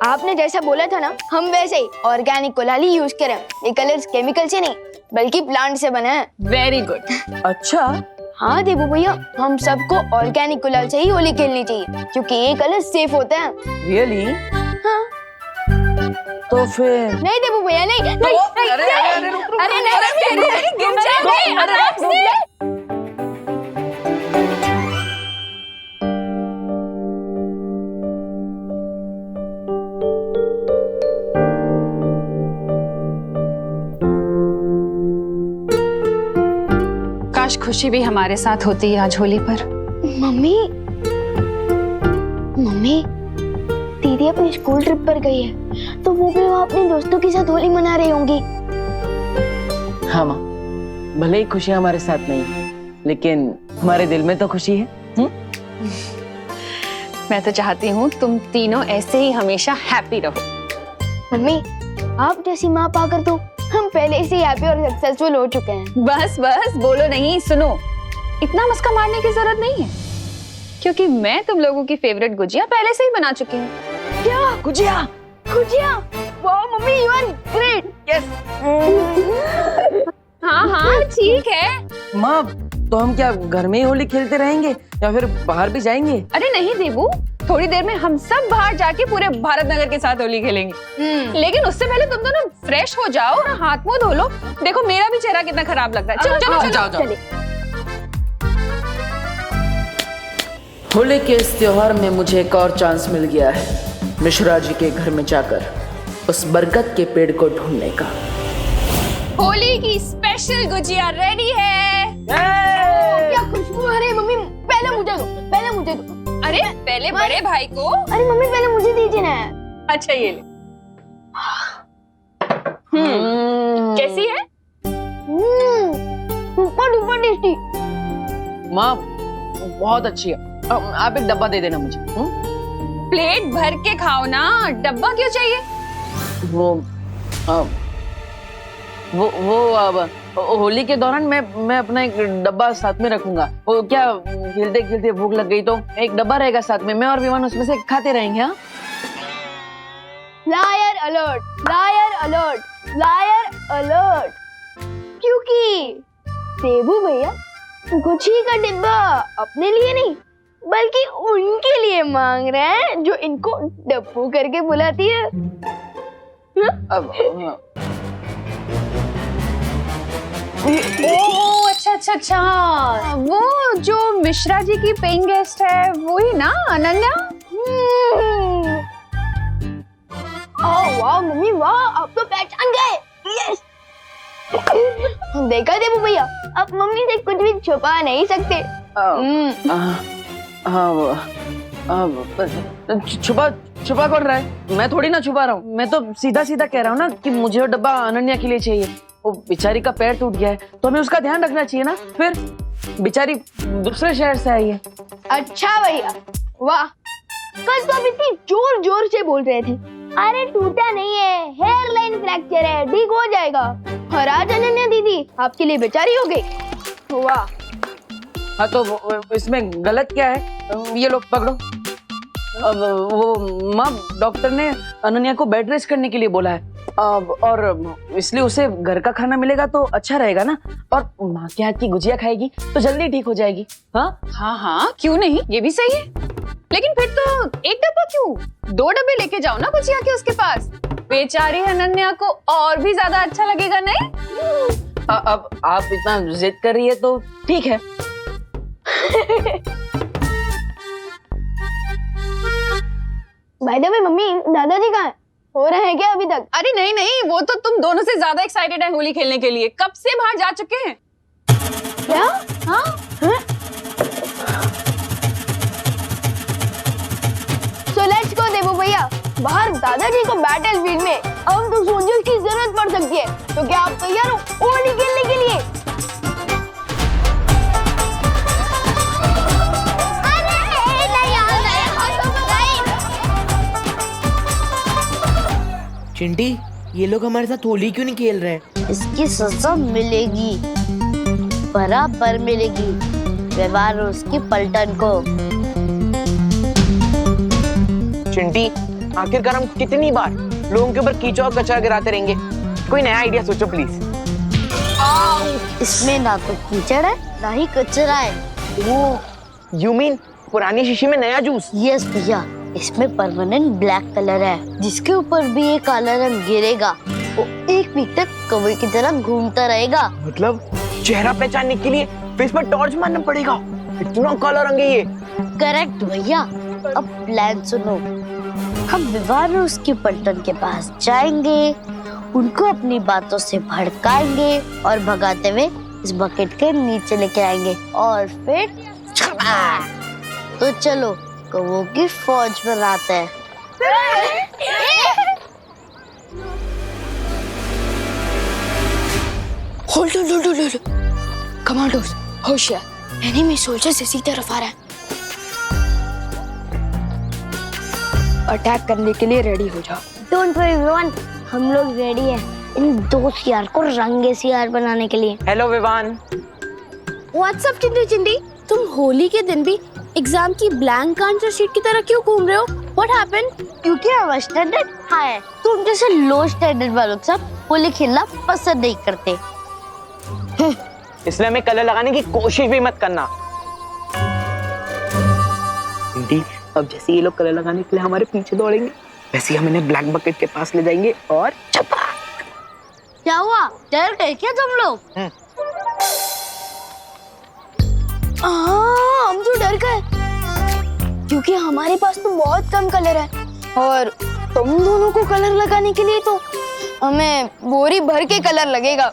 आपने जैसा बोला था ना, हम वैसे ही ऑर्गेनिक गुलाल ही यूज करें। ये कलर्स केमिकल से नहीं बल्कि प्लांट से बना है। Very good. अच्छा। हाँ देबू भैया, हम सबको ऑर्गेनिक गुलाल से ही होली खेलनी चाहिए क्योंकि ये कलर सेफ होता है। रियली? हाँ। तो फिर नहीं देबू भैया, नहीं नहीं, नहीं, अरे अरे रुक रुक, अरे नहीं, गिर जाएंगे, आराम से। काश खुशी भी हमारे साथ होती है आज होली पर। मम्मी, मम्मी, दीदी अपनी स्कूल ट्रिप पर गई है तो वो भी वहाँ अपने दोस्तों के साथ होली मना रही होंगी। हाँ माँ, भले ही खुशियाँ हमारे साथ नहीं है, लेकिन हमारे दिल में तो खुशी है। मैं तो चाहती हूँ तुम तीनों ऐसे ही हमेशा हैप्पी रहो। मम्मी, आप जैसी माँ पाकर तो हम पहले से हैप्पी और सक्सेसफुल हो चुके हैं। बस बस बोलो नहीं, सुनो, इतना मस्का मारने की जरूरत नहीं है क्योंकि मैं तुम लोगों की फेवरेट गुजिया पहले से ही बना चुकी हूँ। क्या गुजिया? गुजिया? वाह mummy, you are great. Yes. हाँ हाँ ठीक है। माँ, तो हम क्या घर में ही होली खेलते रहेंगे या फिर बाहर भी जाएंगे? अरे नहीं देबू, थोड़ी देर में हम सब बाहर जाके पूरे भारत नगर के साथ होली खेलेंगे। लेकिन उससे पहले तुम दोनों फ्रेश हो जाओ और हाथ मुंह धो लो। देखो मेरा भी चेहरा कितना खराब लग रहा है। चलो चलो चलो जाओ। होली के इस त्योहार में मुझे एक और चांस मिल गया है मिश्रा जी के घर में जाकर उस बरगद के पेड़ को ढूंढने का। होली की स्पेशल गुजिया रेडी है। क्या खुशबू आ रही है मम्मी, पहले मुझे दो, पहले मुझे दो। अरे पहले बड़े भाई को। अरे मम्मी पहले मुझे दीजिए ना। अच्छा ये ले। कैसी है? Super duper tasty. माँ बहुत अच्छी है। आप एक डब्बा दे देना मुझे। प्लेट भर के खाओ ना, डब्बा क्यों चाहिए? वो अब होली के दौरान मैं अपना एक डब्बा साथ में रखूंगा। वो क्या खेलते खेलते भूख लग गई तो एक डब्बा रहेगा साथ में, मैं और विवान उसमें से खाते रहेंगे। हाँ, liar alert, liar alert, liar alert. क्योंकि देबू भैया गुच्छी का डिब्बा अपने लिए नहीं बल्कि उनके लिए मांग रहे हैं जो इनको डब्बू करके बुलाती है। ओह अच्छा अच्छा अच्छा, वो जो मिश्रा जी की पेइंग गेस्ट है वही ना, अनन्या? ओह वाह मम्मी वाह, आप तो पहचान गए। यस। देखा देबू भैया, आप मम्मी से कुछ भी छुपा नहीं सकते। छुपा छुपा कौन रहा है? मैं थोड़ी ना छुपा रहा हूँ, मैं तो सीधा सीधा कह रहा हूँ ना कि मुझे वो डब्बा अनन्या के लिए चाहिए। वो बेचारी का पैर टूट गया है तो हमें उसका ध्यान रखना चाहिए ना। फिर बेचारी दूसरे शहर से आई है। अच्छा भैया वाह, कल तो आप इतनी जोर जोर से बोल रहे थे अरे टूटा नहीं है, हेयर लाइन फ्रैक्चर है, ठीक हो जाएगा। और आज अनन्या दीदी आपके लिए बेचारी हो गई। वाह। हाँ तो इसमें गलत क्या है? ये लोग पकड़ो। अब वो माँ, डॉक्टर ने अनन्या को बेड रेस्ट करने के लिए बोला है और इसलिए उसे घर का खाना मिलेगा तो अच्छा रहेगा ना। और माँ के हाथ की गुजिया खाएगी तो जल्दी ठीक हो जाएगी। हाँ हाँ हाँ, क्यों नहीं, ये भी सही है। लेकिन फिर तो एक डब्बा क्यों, 2 डब्बे लेके जाओ ना गुजिया के उसके पास। बेचारी अनन्या को और भी ज्यादा अच्छा लगेगा नहीं? अब आप इतना जिद कर रही है तो ठीक है। बाय द वे मम्मी, दादाजी कहाँ हैं? हो रहे हैं क्या अभी तक? अरे नहीं नहीं, वो तो तुम दोनों से ज्यादा एक्साइटेड है होली खेलने के लिए, कब से बाहर जा चुके हैं। क्या? हाँ So let's go देबू भैया, बाहर दादाजी को बैटल फील्ड में अब तो सोल्जर्स की जरूरत पड़ सकती है, तो क्या आप तैयार हो होली खेलने के लिए? चिंटी, ये लोग हमारे साथ होली क्यों नहीं खेल रहे हैं? इसकी सजा मिलेगी, बराबर मिलेगी। व्यवहार उसकी पलटन को। चिंटी, आखिरकार हम कितनी बार लोगों के ऊपर कीचड़ और कचरा गिराते रहेंगे? कोई नया आइडिया सोचो प्लीज। इसमें ना तो कीचड़ है ना ही कचरा है। वो यू मीन पुरानी शीशी में नया जूस? यस भैया, इसमें परमानेंट ब्लैक कलर है, जिसके ऊपर भी ये काला रंग गिरेगा वो 1 वीक तक कौवे की तरह घूमता रहेगा। मतलब चेहरा पहचानने के लिए फेस पर टॉर्च मारना पड़ेगा? इतना काला रंग है ये। करेक्ट भैया। अब प्लान सुनो, हम विवाह उसकी पलटन के पास जाएंगे, उनको अपनी बातों से भड़काएंगे और भगाते हुए इस बकेट के नीचे लेके आएंगे और फिर तो चलो कौवों की फौज बनाते हैं। होल्ड कमांडोज होशियार, एनिमी सोल्जर्स इसी तरफ आ रहा है। अटैक करने के लिए रेडी हो जाओ। डोंट वरी विवान, हम लोग रेडी हैं इन 2 सियार को रंगे सियार बनाने के लिए। हेलो विवान। व्हाट्सअप चिंटी, तुम होली के दिन भी एग्जाम की ब्लैंक आंसर शीट की तरह क्यों घूम रहे हो? What happened? क्योंकि हमारा स्टैंडर्ड हाई है, तुम जैसे लो स्टैंडर्ड वालों के साथ होली खेलना पसंद नहीं करते। इसलिए हमें कलर लगाने की कोशिश भी मत करना। चिंटी, अब जैसे ये लोग कलर लगाने के लिए हमारे पीछे दौड़ेंगे, वैसे ही हम इन्हें ब्लैक बकेट के पास ले जाएंगे और छपा। क्या हुआ, डर गए क्या तुम लोग? हम तो डर गए क्योंकि हमारे पास तो बहुत कम कलर है और तुम दोनों को कलर लगाने के लिए तो हमें बोरी भर के कलर लगेगा।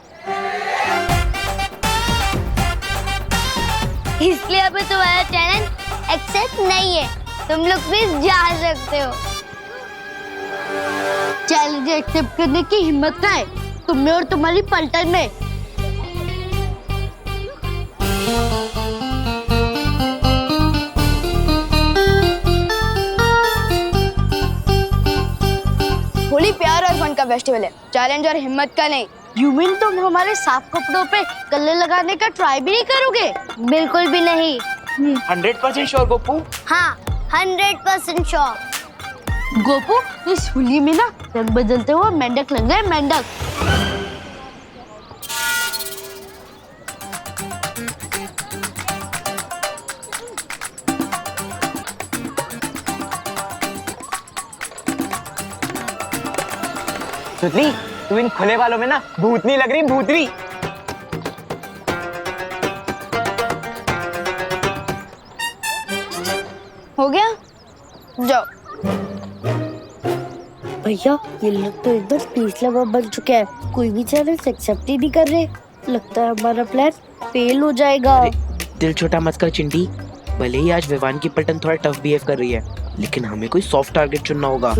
इसलिए अभी तुम्हारा चैलेंज एक्सेप्ट नहीं है, तुम लोग भी जा सकते हो। चैलेंज एक्सेप्ट करने की हिम्मत है तुम में और तुम्हारी पलटन में। होली प्यार और फन का फेस्टिवल है, चैलेंज और हिम्मत का नहीं। यू मीन तुम हमारे साफ कपड़ों पे कलर लगाने का ट्राई भी नहीं करोगे? बिल्कुल भी नहीं। 100% श्योर गोपू? हाँ 100% श्योर। गोपू, इस होली में ना रंग बदलते हुए मेंढक लग गए, मेंढक। सुतली, तू इन खुले वालों में ना भूतनी लग रही, भूतनी। हो गया? जाओ। भैया ये लोग तो एकदम पीस लवर बन चुके हैं, कोई भी चैलेंज एक्सेप्ट ही नहीं कर रहे। लगता है हमारा प्लान फेल हो जाएगा। दिल छोटा मत कर चिंटी, भले ही आज विवान की पलटन थोड़ा टफ बिहेव कर रही है, लेकिन हमें कोई सॉफ्ट टारगेट चुनना होगा।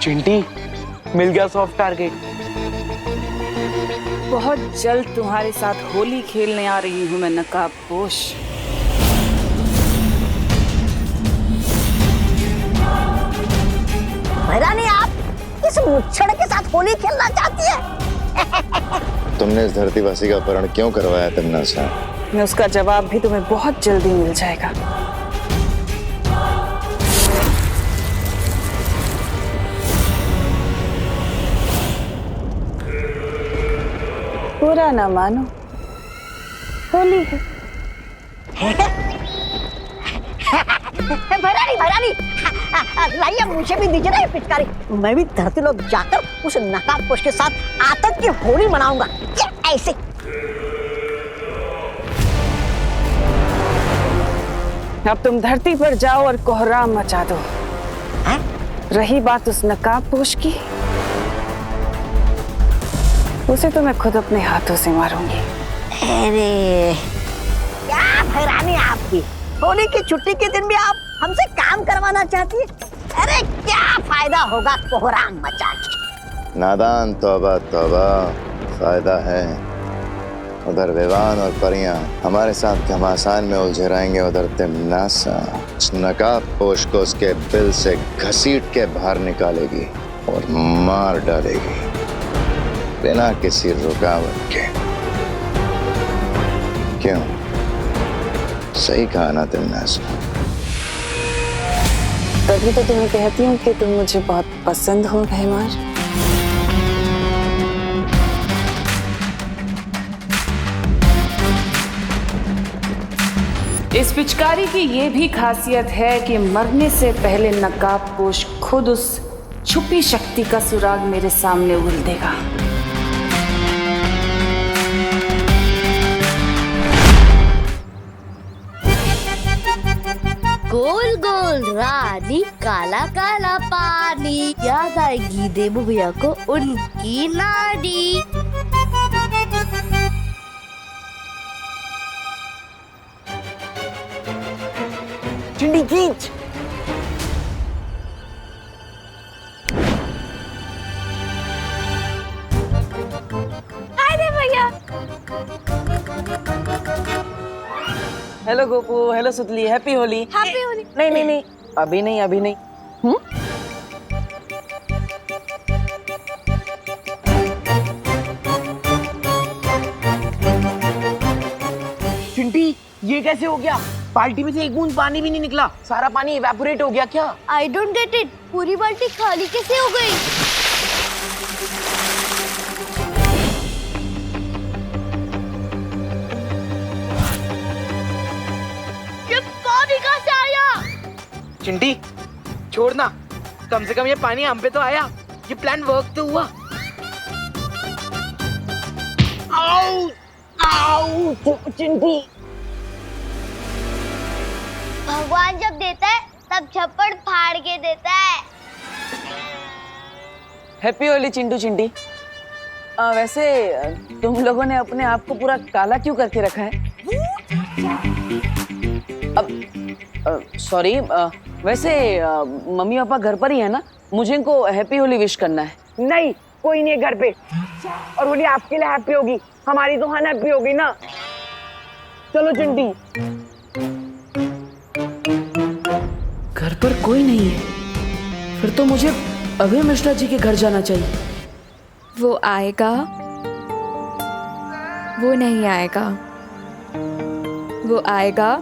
चिंटी, मिल गया सॉफ्ट टारगेट। बहुत जल्द तुम्हारे साथ होली खेलने आ रही हूँ मैं नकाबपोश। भैरानी, आप इस मुच्छड़ के साथ होली खेलना चाहती है? तुमने इस धरतीवासी का अपहरण क्यों करवाया तिम्नासा? मैं उसका जवाब भी तुम्हें बहुत जल्दी मिल जाएगा। बुरा ना मानो, होली है। भैरानी, लाइए मुझे भी दीजिए ना ये पिचकारी। मैं भी धरती लोग जाकर उस नकाबपोश के साथ आतंक की होली मनाऊंगा। ऐसे अब तुम धरती पर जाओ और कोहराम मचा दो। रही बात उस नकाबपोश की, उसे तो मैं खुद अपने हाथों से मारूंगी। अरे क्या भैरानी आपकी, होली की छुट्टी के दिन भी आप हमसे काम करवाना चाहती है? अरे क्या फायदा होगा कोहराम मचा के? नादान, तौबा तौबा, फायदा है। उधर विवान और परियां हमारे साथ घमासान में उलझे रहेंगे, उधर तिम्नासा नकाबपोश को उसके बिल से घसीट के बाहर निकालेगी और मार डालेगी बिना किसी रुकावट के। क्यों, सही कहा ना तिम्नासा? तभी तो तुम्हें कहती हूँ कि तुम मुझे बहुत पसंद हो भैमार। इस पिचकारी की ये भी खासियत है कि मरने से पहले नकाबपोश खुद उस छुपी शक्ति का सुराग मेरे सामने उगल देगा। गोल गोल रानी, काला काला पानी, याद आएगी देबू भैया को उनकी नानी। चिंडी खींच। अरे भैया, हेलो गोपू, हेलो सुतली, हैप्पी होली। हैप्पी होली। नहीं, अभी नहीं। चिंटी, ये कैसे हो गया? बाल्टी में से एक बूंद पानी भी नहीं निकला, सारा पानी इवेपोरेट हो गया क्या? आई डोंट गेट इट, पूरी बाल्टी खाली कैसे हो गई? ये पानी कहाँ से आया? चिंटी, छोड़ना, कम से कम ये पानी हम पे तो आया। ये प्लान वर्क तो हुआ। आओ, आओ, चिंटी। भगवान जब देता है तब छप्पड़ फाड़ के देता है। हैप्पी होली चिंटू चिंटी। वैसे तुम लोगों ने अपने आप को पूरा काला क्यों करके रखा है? अब सॉरी, वैसे मम्मी पापा घर पर ही है ना? मुझे इनको हैप्पी होली विश करना है। नहीं, कोई नहीं है घर पे, और होली आपके लिए हैप्पी होगी, हमारी तो अनहैप्पी होगी ना। चलो चिंटी। घर पर कोई नहीं है, फिर तो मुझे अभय मिश्रा जी के घर जाना चाहिए। वो आएगा, वो नहीं आएगा, वो आएगा,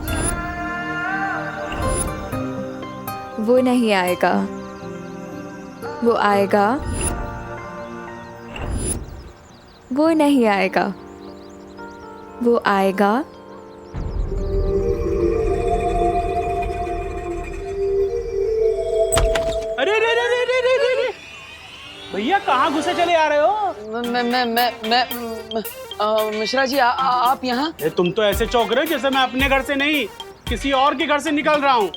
वो नहीं आएगा, वो आएगा, वो नहीं आएगा, वो आएगा। अरे रे रे रे रे रे रे रे भैया, कहाँ घुसे चले आ रहे हो? मिश्रा जी आप यहाँ? तुम तो ऐसे चौंक रहे हो जैसे मैं अपने घर से नहीं किसी और के घर से निकल रहा हूँ।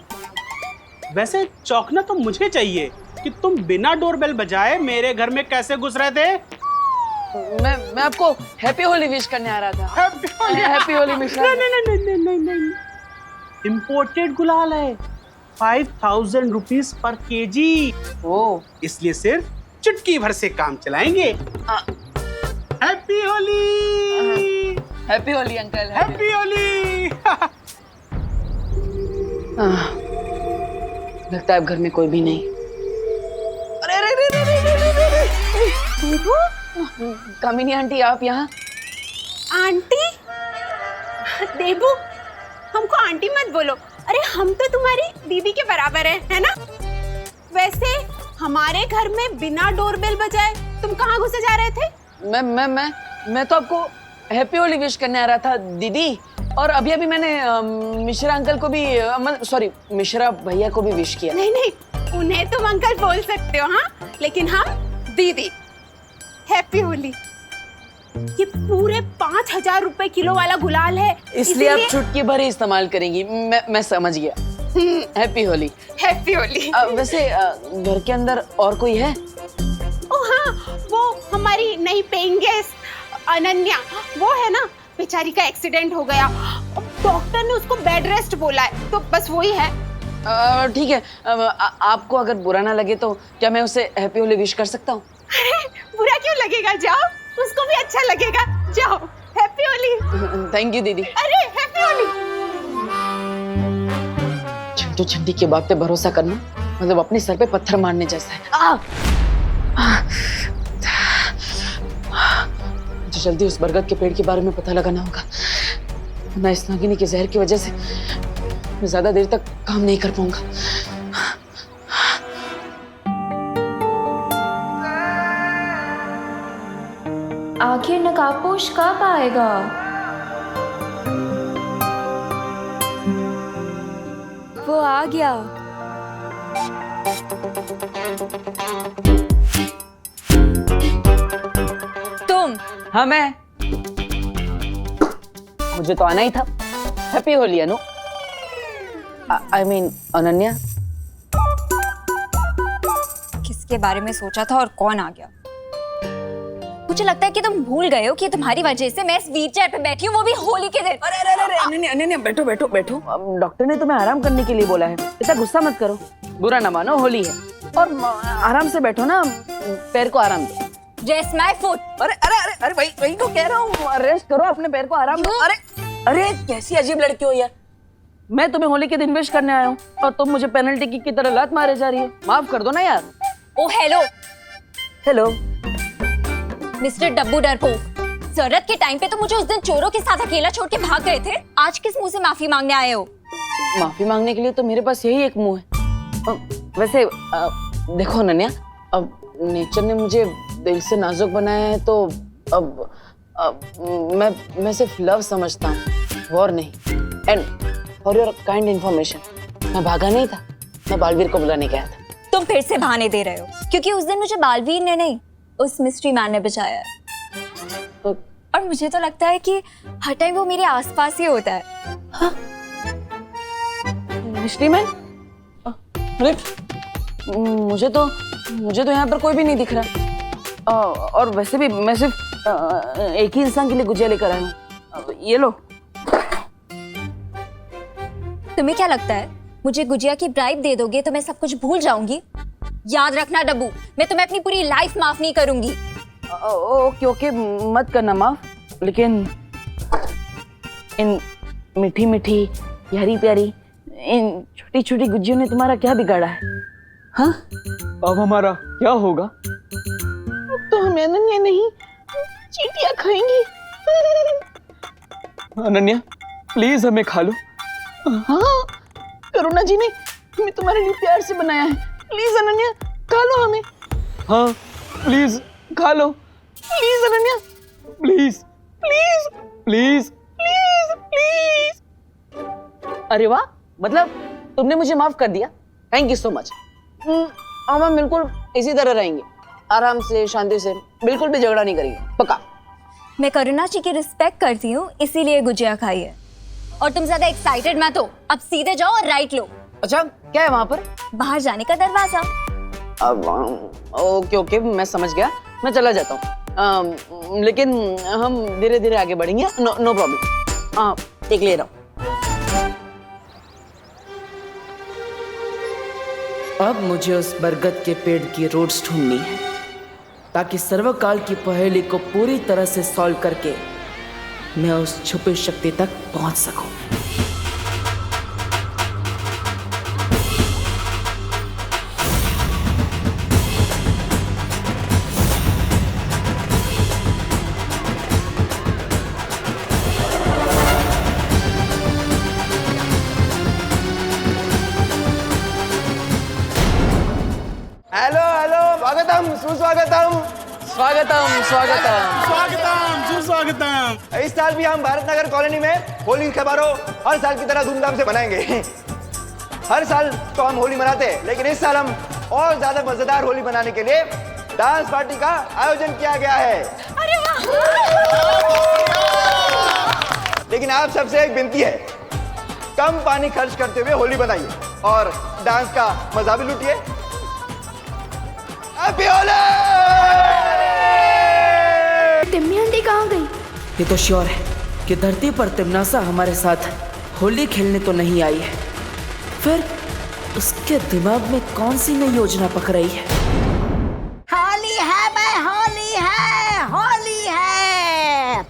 वैसे चौंकना तो मुझे चाहिए कि तुम बिना डोरबेल बजाए मेरे घर में कैसे घुस रहे थे। मैं आपको हैप्पी होली विश करने आ रहा था। हैप्पी होली मिश्रा। नहीं, इम्पोर्टेड गुलाल है, 5000 रुपीज पर केजी। ओ, इसलिए सिर्फ चुटकी भर से काम चलाएंगे। Happy Holi. Happy Holi uncle. Happy Holi. लगता है अब घर में कोई भी नहीं। अरे कामिनी आंटी आप यहाँ? आंटी? देबू, हमको आंटी मत बोलो। अरे हम तो तुम्हारी दीदी के बराबर है ना? वैसे हमारे घर में बिना डोरबेल बजाए तुम कहाँ घुसे जा रहे थे? मैं तो आपको हैप्पी होली विश करने आ रहा था दीदी। और अभी मैंने मिश्रा अंकल को भी सॉरी मिश्रा भैया को भी विश किया। नहीं, उन्हें तुम अंकल बोल सकते हो, हाँ, लेकिन हम दीदी। हैप्पी होली। ये पूरे 5000 रुपए किलो वाला गुलाल है, इसलिए आप चुटकी भर ही इस्तेमाल करेंगी। मैं समझ गया। हैप्पी होली। हैप्पी होली। वैसे घर के अंदर और कोई है? ओ हाँ, वो हमारी नई पेइंग गेस्ट अनन्या, वो है ना, बेचारी का एक्सीडेंट हो गया। डॉक्टर ने उसको बेड रेस्ट बोला है, तो बस वही है। ठीक है, आपको अगर बुरा ना लगे तो क्या मैं उसे हैप्पी होली विश कर सकता हूँ? अरे बुरा क्यों लगेगा, जाओ, उसको भी अच्छा लगेगा, जाओ। हैप्पी होली। थैंक यू दीदी। अरे हैप्पी होली। चिंटू चिंटी की बात पे भरोसा करना मतलब अपने सर पे पत्थर मारने जैसा है। मुझे जल्दी उस बरगद के पेड़ के बारे में पता लगाना होगा, वरना इस नागिनी के जहर की वजह से मैं ज्यादा देर तक काम नहीं कर पाऊंगा। आखिर नकाबपोश कब आएगा? वो आ गया। तुम? हाँ मैं। मुझे तो आना ही था। Happy Holi Anu. I mean Ananya. किसके बारे में सोचा था और कौन आ गया? मुझे लगता है कि तुम भूल गए हो कि तुम्हारी वजह से मैं इस व्हीलचेयर पे बैठी हूँ, वो भी होली के दिन। अरे अनन्या बैठो बैठो बैठो। डॉक्टर ने तुम्हें आराम करने के लिए बोला है, ऐसा गुस्सा मत करो। बुरा ना मानो, होली है और आराम से बैठो ना, पैर को आराम दो। Rest my foot। अरे वही तो कह रहा हूँ, रेस्ट करो, अपने पैर को आराम दो। अरे कैसी अजीब लड़की हो यार। मैं तुम्हें होली के दिन विश करने आया हूँ और तुम मुझे पेनल्टी किक की तरह लात मारे जा रही हो। माफ कर दो ना यार। ओ हेलो हेलो मिस्टर डब्बू डरपोक, जरूरत के टाइम पे तो मुझे उस दिन चोरों के साथ अकेला छोड़ के भाग गए थे। आज किस मुंह से माफी मांगने आए हो? माफी मांगने के लिए तो मेरे पास यही एक मुंह है। वैसे देखो अनन्या, अब नेचर ने मुझे दिल से नाजुक बनाया है, तो अब मैं सिर्फ लव समझता हूँ, वॉर नहीं। And for your kind information, मैं भागा नहीं था, मैं बालवीर को बुलाने गया था। तुम फिर से बहाने दे रहे हो, क्योंकि उस दिन मुझे बालवीर ने नहीं, उस मिस्ट्री मैन ने बचाया है। और मुझे तो लगता है कि हर टाइम वो मेरे आसपास ही होता है। हाँ? Mystery man? अरे मुझे तो यहाँ पर कोई भी नहीं दिख रहा। और वैसे भी मैं सिर्फ एक ही इंसान के लिए गुजिया लेकर आया हूँ। ये लो। तुम्हें क्या लगता है मुझे गुजिया की ब्राइब दे दोगे तो मैं सब कुछ भूल जाऊंगी? याद रखना डब्बू, मैं तुम्हें अपनी पूरी लाइफ माफ नहीं करूंगी। ओके मत करना माफ, लेकिन इन मीठी मीठी प्यारी प्यारी इन छोटी छोटी गुजियों ने तुम्हारा क्या बिगाड़ा है? हाँ? अब हमारा क्या होगा? अब तो हम अनन्या नहीं चींटियां खाएंगी। अनन्या प्लीज हमें खा लो। हाँ, करुणा जी ने हमें तुम्हारे लिए प्यार से बनाया है। प्लीज अनन्या खा लो हमें। हाँ प्लीज खा लो, please Ananya, please please please please please. अरे वाह, मतलब तुमने मुझे माफ कर दिया, थैंक यू सो मच। अब हम बिल्कुल इसी तरह रहेंगे, आराम से शांति से, बिल्कुल भी झगड़ा नहीं करेंगे, पक्का। मैं करुणा जी की रिस्पेक्ट करती हूँ, इसीलिए गुजिया खाई है। और तुम ज्यादा एक्साइटेड मत हो, अब सीधे जाओ और राइट लो। अच्छा क्या है वहाँ पर? बाहर जाने का दरवाजा। अब ओके ओके, मैं समझ गया, मैं चला जाता हूँ। लेकिन हम धीरे धीरे आगे बढ़ेंगे। No problem. हाँ टेक ले रहा हूँ। अब मुझे उस बरगद के पेड़ की रूट्स ढूंढनी है ताकि सर्वकाल की पहेली को पूरी तरह से सॉल्व करके मैं उस छुपी शक्ति तक पहुंच सकूं। हेलो हेलो, स्वागतम सुस्वागतम। स्वागतम स्वागतम स्वागतम सुस्वागतम। इस साल भी हम भारत नगर कॉलोनी में होली का समारोह हर साल की तरह धूमधाम से मनाएंगे। हर साल तो हम होली मनाते हैं, लेकिन इस साल हम और ज्यादा मजेदार होली मनाने के लिए डांस पार्टी का आयोजन किया गया है। अरे वाह! लेकिन आप सबसे एक विनती है, कम पानी खर्च करते हुए होली बनाइए और डांस का मजा भी लूटिए। हैप्पी होली! टिम्मी आंटी कहाँ गई? ये तो श्योर है कि धरती पर तिमनासा हमारे साथ होली खेलने तो नहीं आई है। फिर उसके दिमाग में कौन सी नई योजना पक रही है? होली है भाई, होली है, होली है।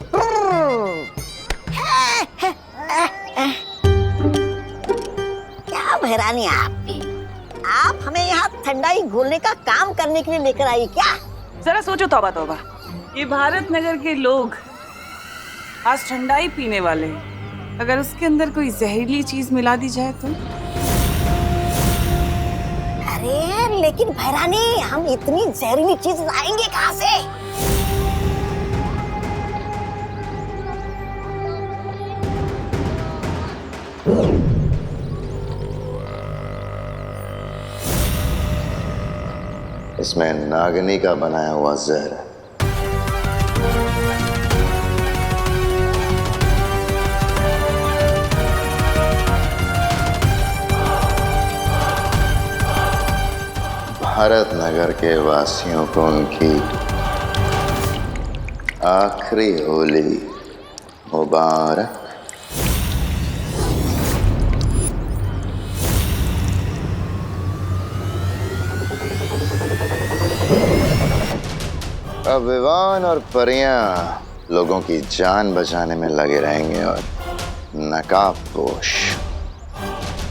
क्या बहरानी आपकी? आप हमें यहाँ ठंडाई घोलने का काम करने के लिए लेकर आई क्या? जरा सोचो, तौबा तौबा, ये भारत नगर के लोग आज ठंडाई पीने वाले हैं। अगर उसके अंदर कोई जहरीली चीज मिला दी जाए तो? अरे लेकिन भैरानी, हम इतनी जहरीली चीज लाएंगे कहाँ से? इसमें नागिनी का बनाया हुआ जहर है। भारत नगर के वासियों को उनकी आखिरी होली मुबारक। अब विवान और परियां लोगों की जान बचाने में लगे रहेंगे और नकाबपोश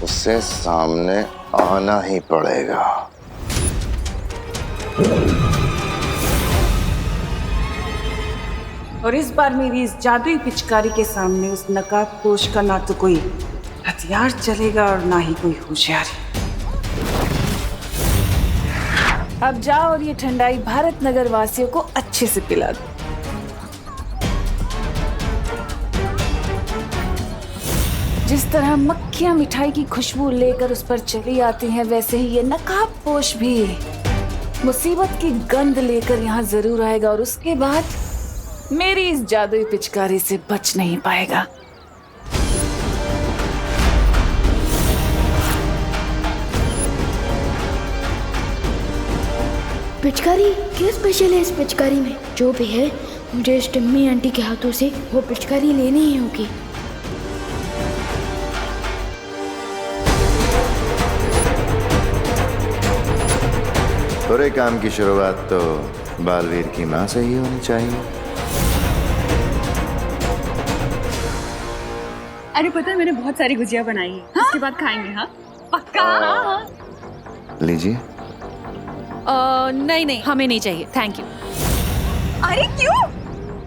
उससे सामने आना ही पड़ेगा। और इस बार मेरी इस जादुई पिचकारी के सामने उस नकाबपोश का ना तो कोई हथियार चलेगा और ना ही कोई होशियारी। अब जाओ और ये ठंडाई भारत नगर वासियों को अच्छे से पिला दो। जिस तरह मक्खियां मिठाई की खुशबू लेकर उस पर चली आती हैं, वैसे ही ये नकाबपोश भी मुसीबत की गंध लेकर यहाँ जरूर आएगा और उसके बाद मेरी इस जादुई पिचकारी से बच नहीं पाएगा। पिचकारी क्या स्पेशल है इस पिचकारी में? जो भी है, मुझे इस टिम्मी आंटी के हाथों से वो पिचकारी लेनी ही होगी। बुरे काम की शुरुआत तो बालवीर की माँ से ही होनी चाहिए। अरे पता है, मैंने बहुत सारी गुजिया बनाई है। हाँ? उसके बाद खाएंगे। हाँ पक्का। लीजिए। नहीं हमें नहीं चाहिए, थैंक यू। अरे क्यों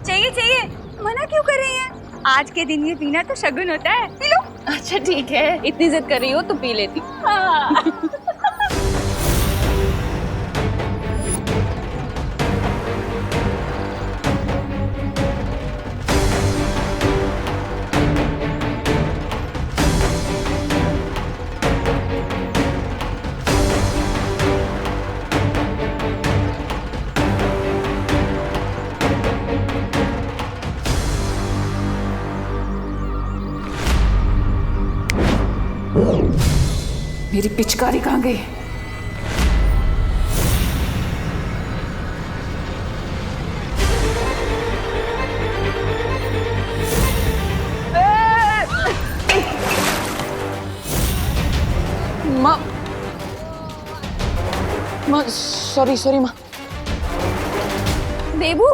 चाहिए? चाहिए मना क्यों कर रही हैं? आज के दिन ये पीना तो शगुन होता है, पी लो। अच्छा ठीक है, इतनी जिद कर रही हो तो पी लेती। मेरी पिचकारी कहाँ गई? माँ सॉरी माँ। देबू,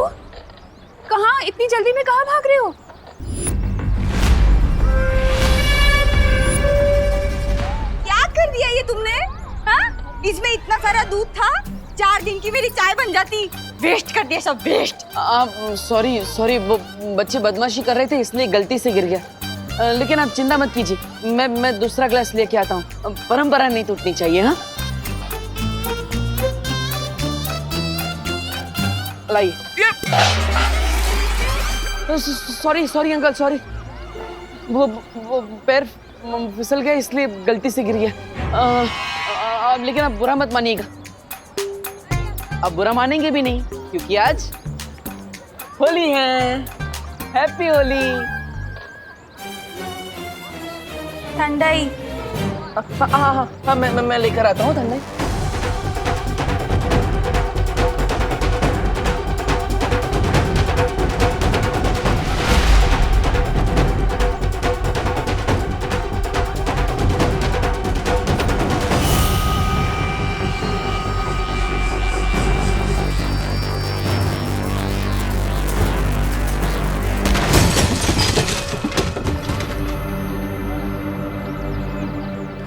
कहाँ इतनी जल्दी में कहाँ भाग रहे हो? क्या कर दिया ये तुमने? हाँ? इसमें इतना सारा दूध था, 4 दिन की मेरी चाय बन जाती। वेस्ट कर दिया सब, वेस्ट। सॉरी वो बच्चे बदमाशी कर रहे थे इसलिए गलती से गिर गया। लेकिन आप चिंता मत कीजिए, मैं दूसरा ग्लास लेके आता हूँ। परंपरा नहीं टूटनी चाहिए। हाँ लाइए। Sorry uncle, sorry. वो पैर फिसल गया इसलिए गलती से गिर गया। लेकिन आप बुरा मत मानिएगा। आप बुरा मानेंगे भी नहीं क्योंकि आज होली है। हैप्पी होली। ठंडाई। हाँ मैं लेकर आता हूँ ठंडाई।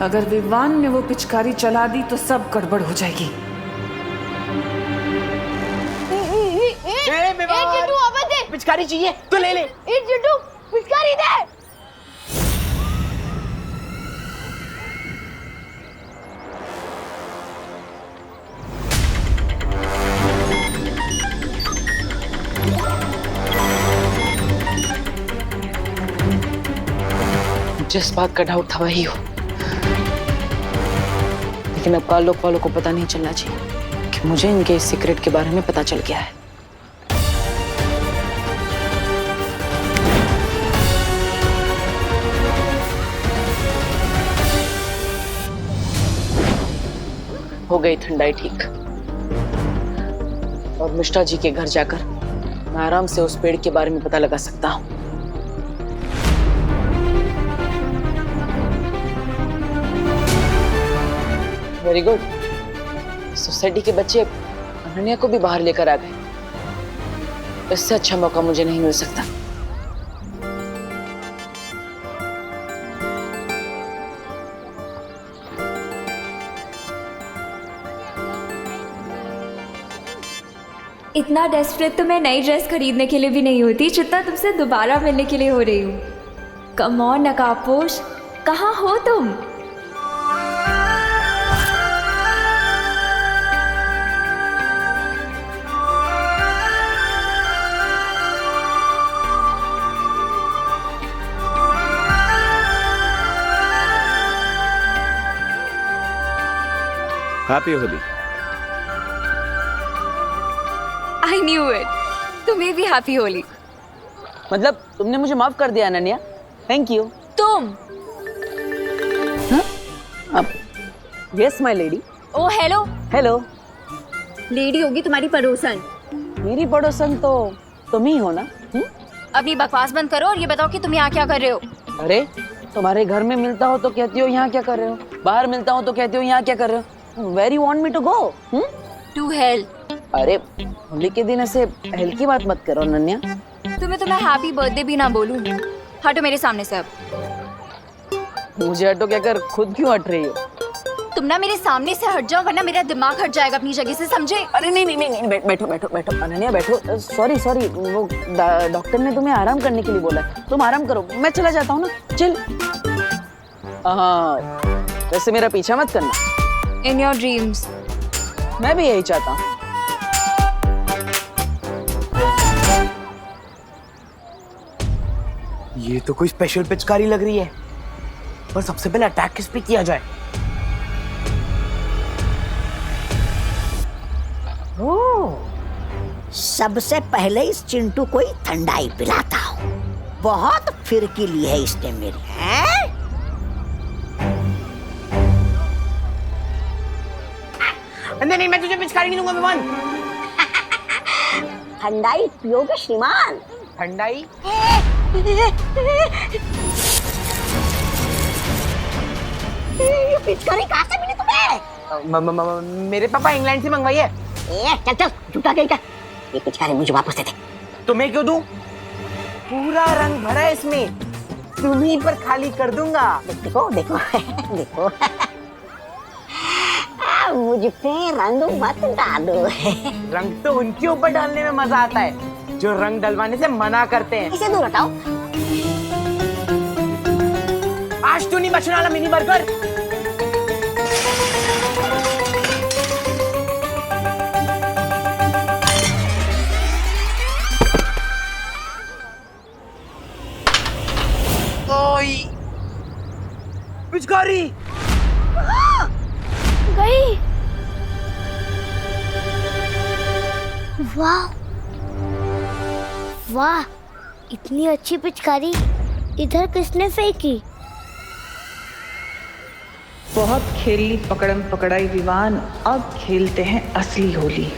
अगर विवान ने वो पिचकारी चला दी तो सब गड़बड़ हो जाएगी। पिचकारी चाहिए तो ले ले। चिंटू पिचकारी दे। जिस बात का डाउट था वही हो, लेकिन अब काल लोक वालों को पता नहीं चलना चाहिए कि मुझे इनके इस सीक्रेट के बारे में पता चल गया है। हो गई ठंडाई ठीक, और मिश्रा जी के घर जाकर मैं आराम से उस पेड़ के बारे में पता लगा सकता हूँ। Very good. सोसाइटी के बच्चे अनन्या को भी बाहर लेकर आ गए। इससे अच्छा मौका मुझे नहीं मिल सकता। इतना डेस्परेट तो मैं नई ड्रेस खरीदने के लिए भी नहीं होती जितना तुमसे दोबारा मिलने के लिए हो रही हूँ। कम ऑन नकाबपोश, कहाँ हो तुम? Happy Holi. I knew it. तुम्हें भी हैप्पी होली। मतलब तुमने मुझे माफ कर दिया अनन्या, थैंक यू। तुम? अब yes my lady. Oh hello. Hello. Lady होगी तुम्हारी पड़ोसन। मेरी पड़ोसन तो तुम ही हो ना? अपनी बकवास बंद करो और ये बताओ कि तुम यहाँ क्या कर रहे हो? अरे तुम्हारे घर में मिलता हो तो कहती हो यहाँ क्या कर रहे हो, बाहर मिलता हो तो कहती हो यहाँ क्या कर रहे हो। Where you want me to go? To hell। अरे होली के दिन ऐसे हेल की बात मत करो अनन्या। तुम्हें तो मैं हैप्पी बर्थडे भी ना बोलूं। हटो मेरे सामने से अब। मुझे हटो क्या कर, खुद क्यों हट रही हो? तुम ना मेरे सामने से हट जाओ वरना मेरा दिमाग हट जाएगा अपनी जगह से, समझे? अरे नहीं, बैठो अनन्या बैठो। सॉरी वो डॉक्टर ने तुम्हें आराम करने के लिए बोला है। तुम आराम करो, मैं चला जाता हूँ ना। चल। हाँ वैसे मेरा पीछा मत करना। In your dreams। मैं भी यही चाहता हूँ। ये तो कोई स्पेशल पिचकारी लग रही है, पर सबसे पहले अटैक किस पे किया जाए? सबसे पहले इस चिंटू को ही ठंडाई पिलाता हूँ। बहुत फिरकीली है इसने मेरी। हैं? नहीं नहीं, मैं तुझे पिचकारी नहीं दूंगा विवान। ठंडाई पियोगे श्रीमान? ठंडाई? ये पिचकारी कहाँ से मिली तुम्हें? मेरे पापा इंग्लैंड से मंगवाई है। चल चल झूठा कहीं का, ये पिचकारी मुझे वापस दे दे। तुम्हें क्यों दूं? पूरा रंग भरा है इसमें, तुम्हीं पर खाली कर दूंगा। देखो देखो देखो, मुझ पे रंग मत डालो। रंग तो उनके ऊपर डालने में मजा आता है जो रंग डलवाने से मना करते हैं। इसे दूर हटाओ। आज तू नहीं बचने वाला मिनी बर्गर। ओई पिचकारी गई। वाह वाह, इतनी अच्छी पिचकारी इधर किसने फेंकी? बहुत खेली पकड़म पकड़ाई विवान, अब खेलते हैं असली होली।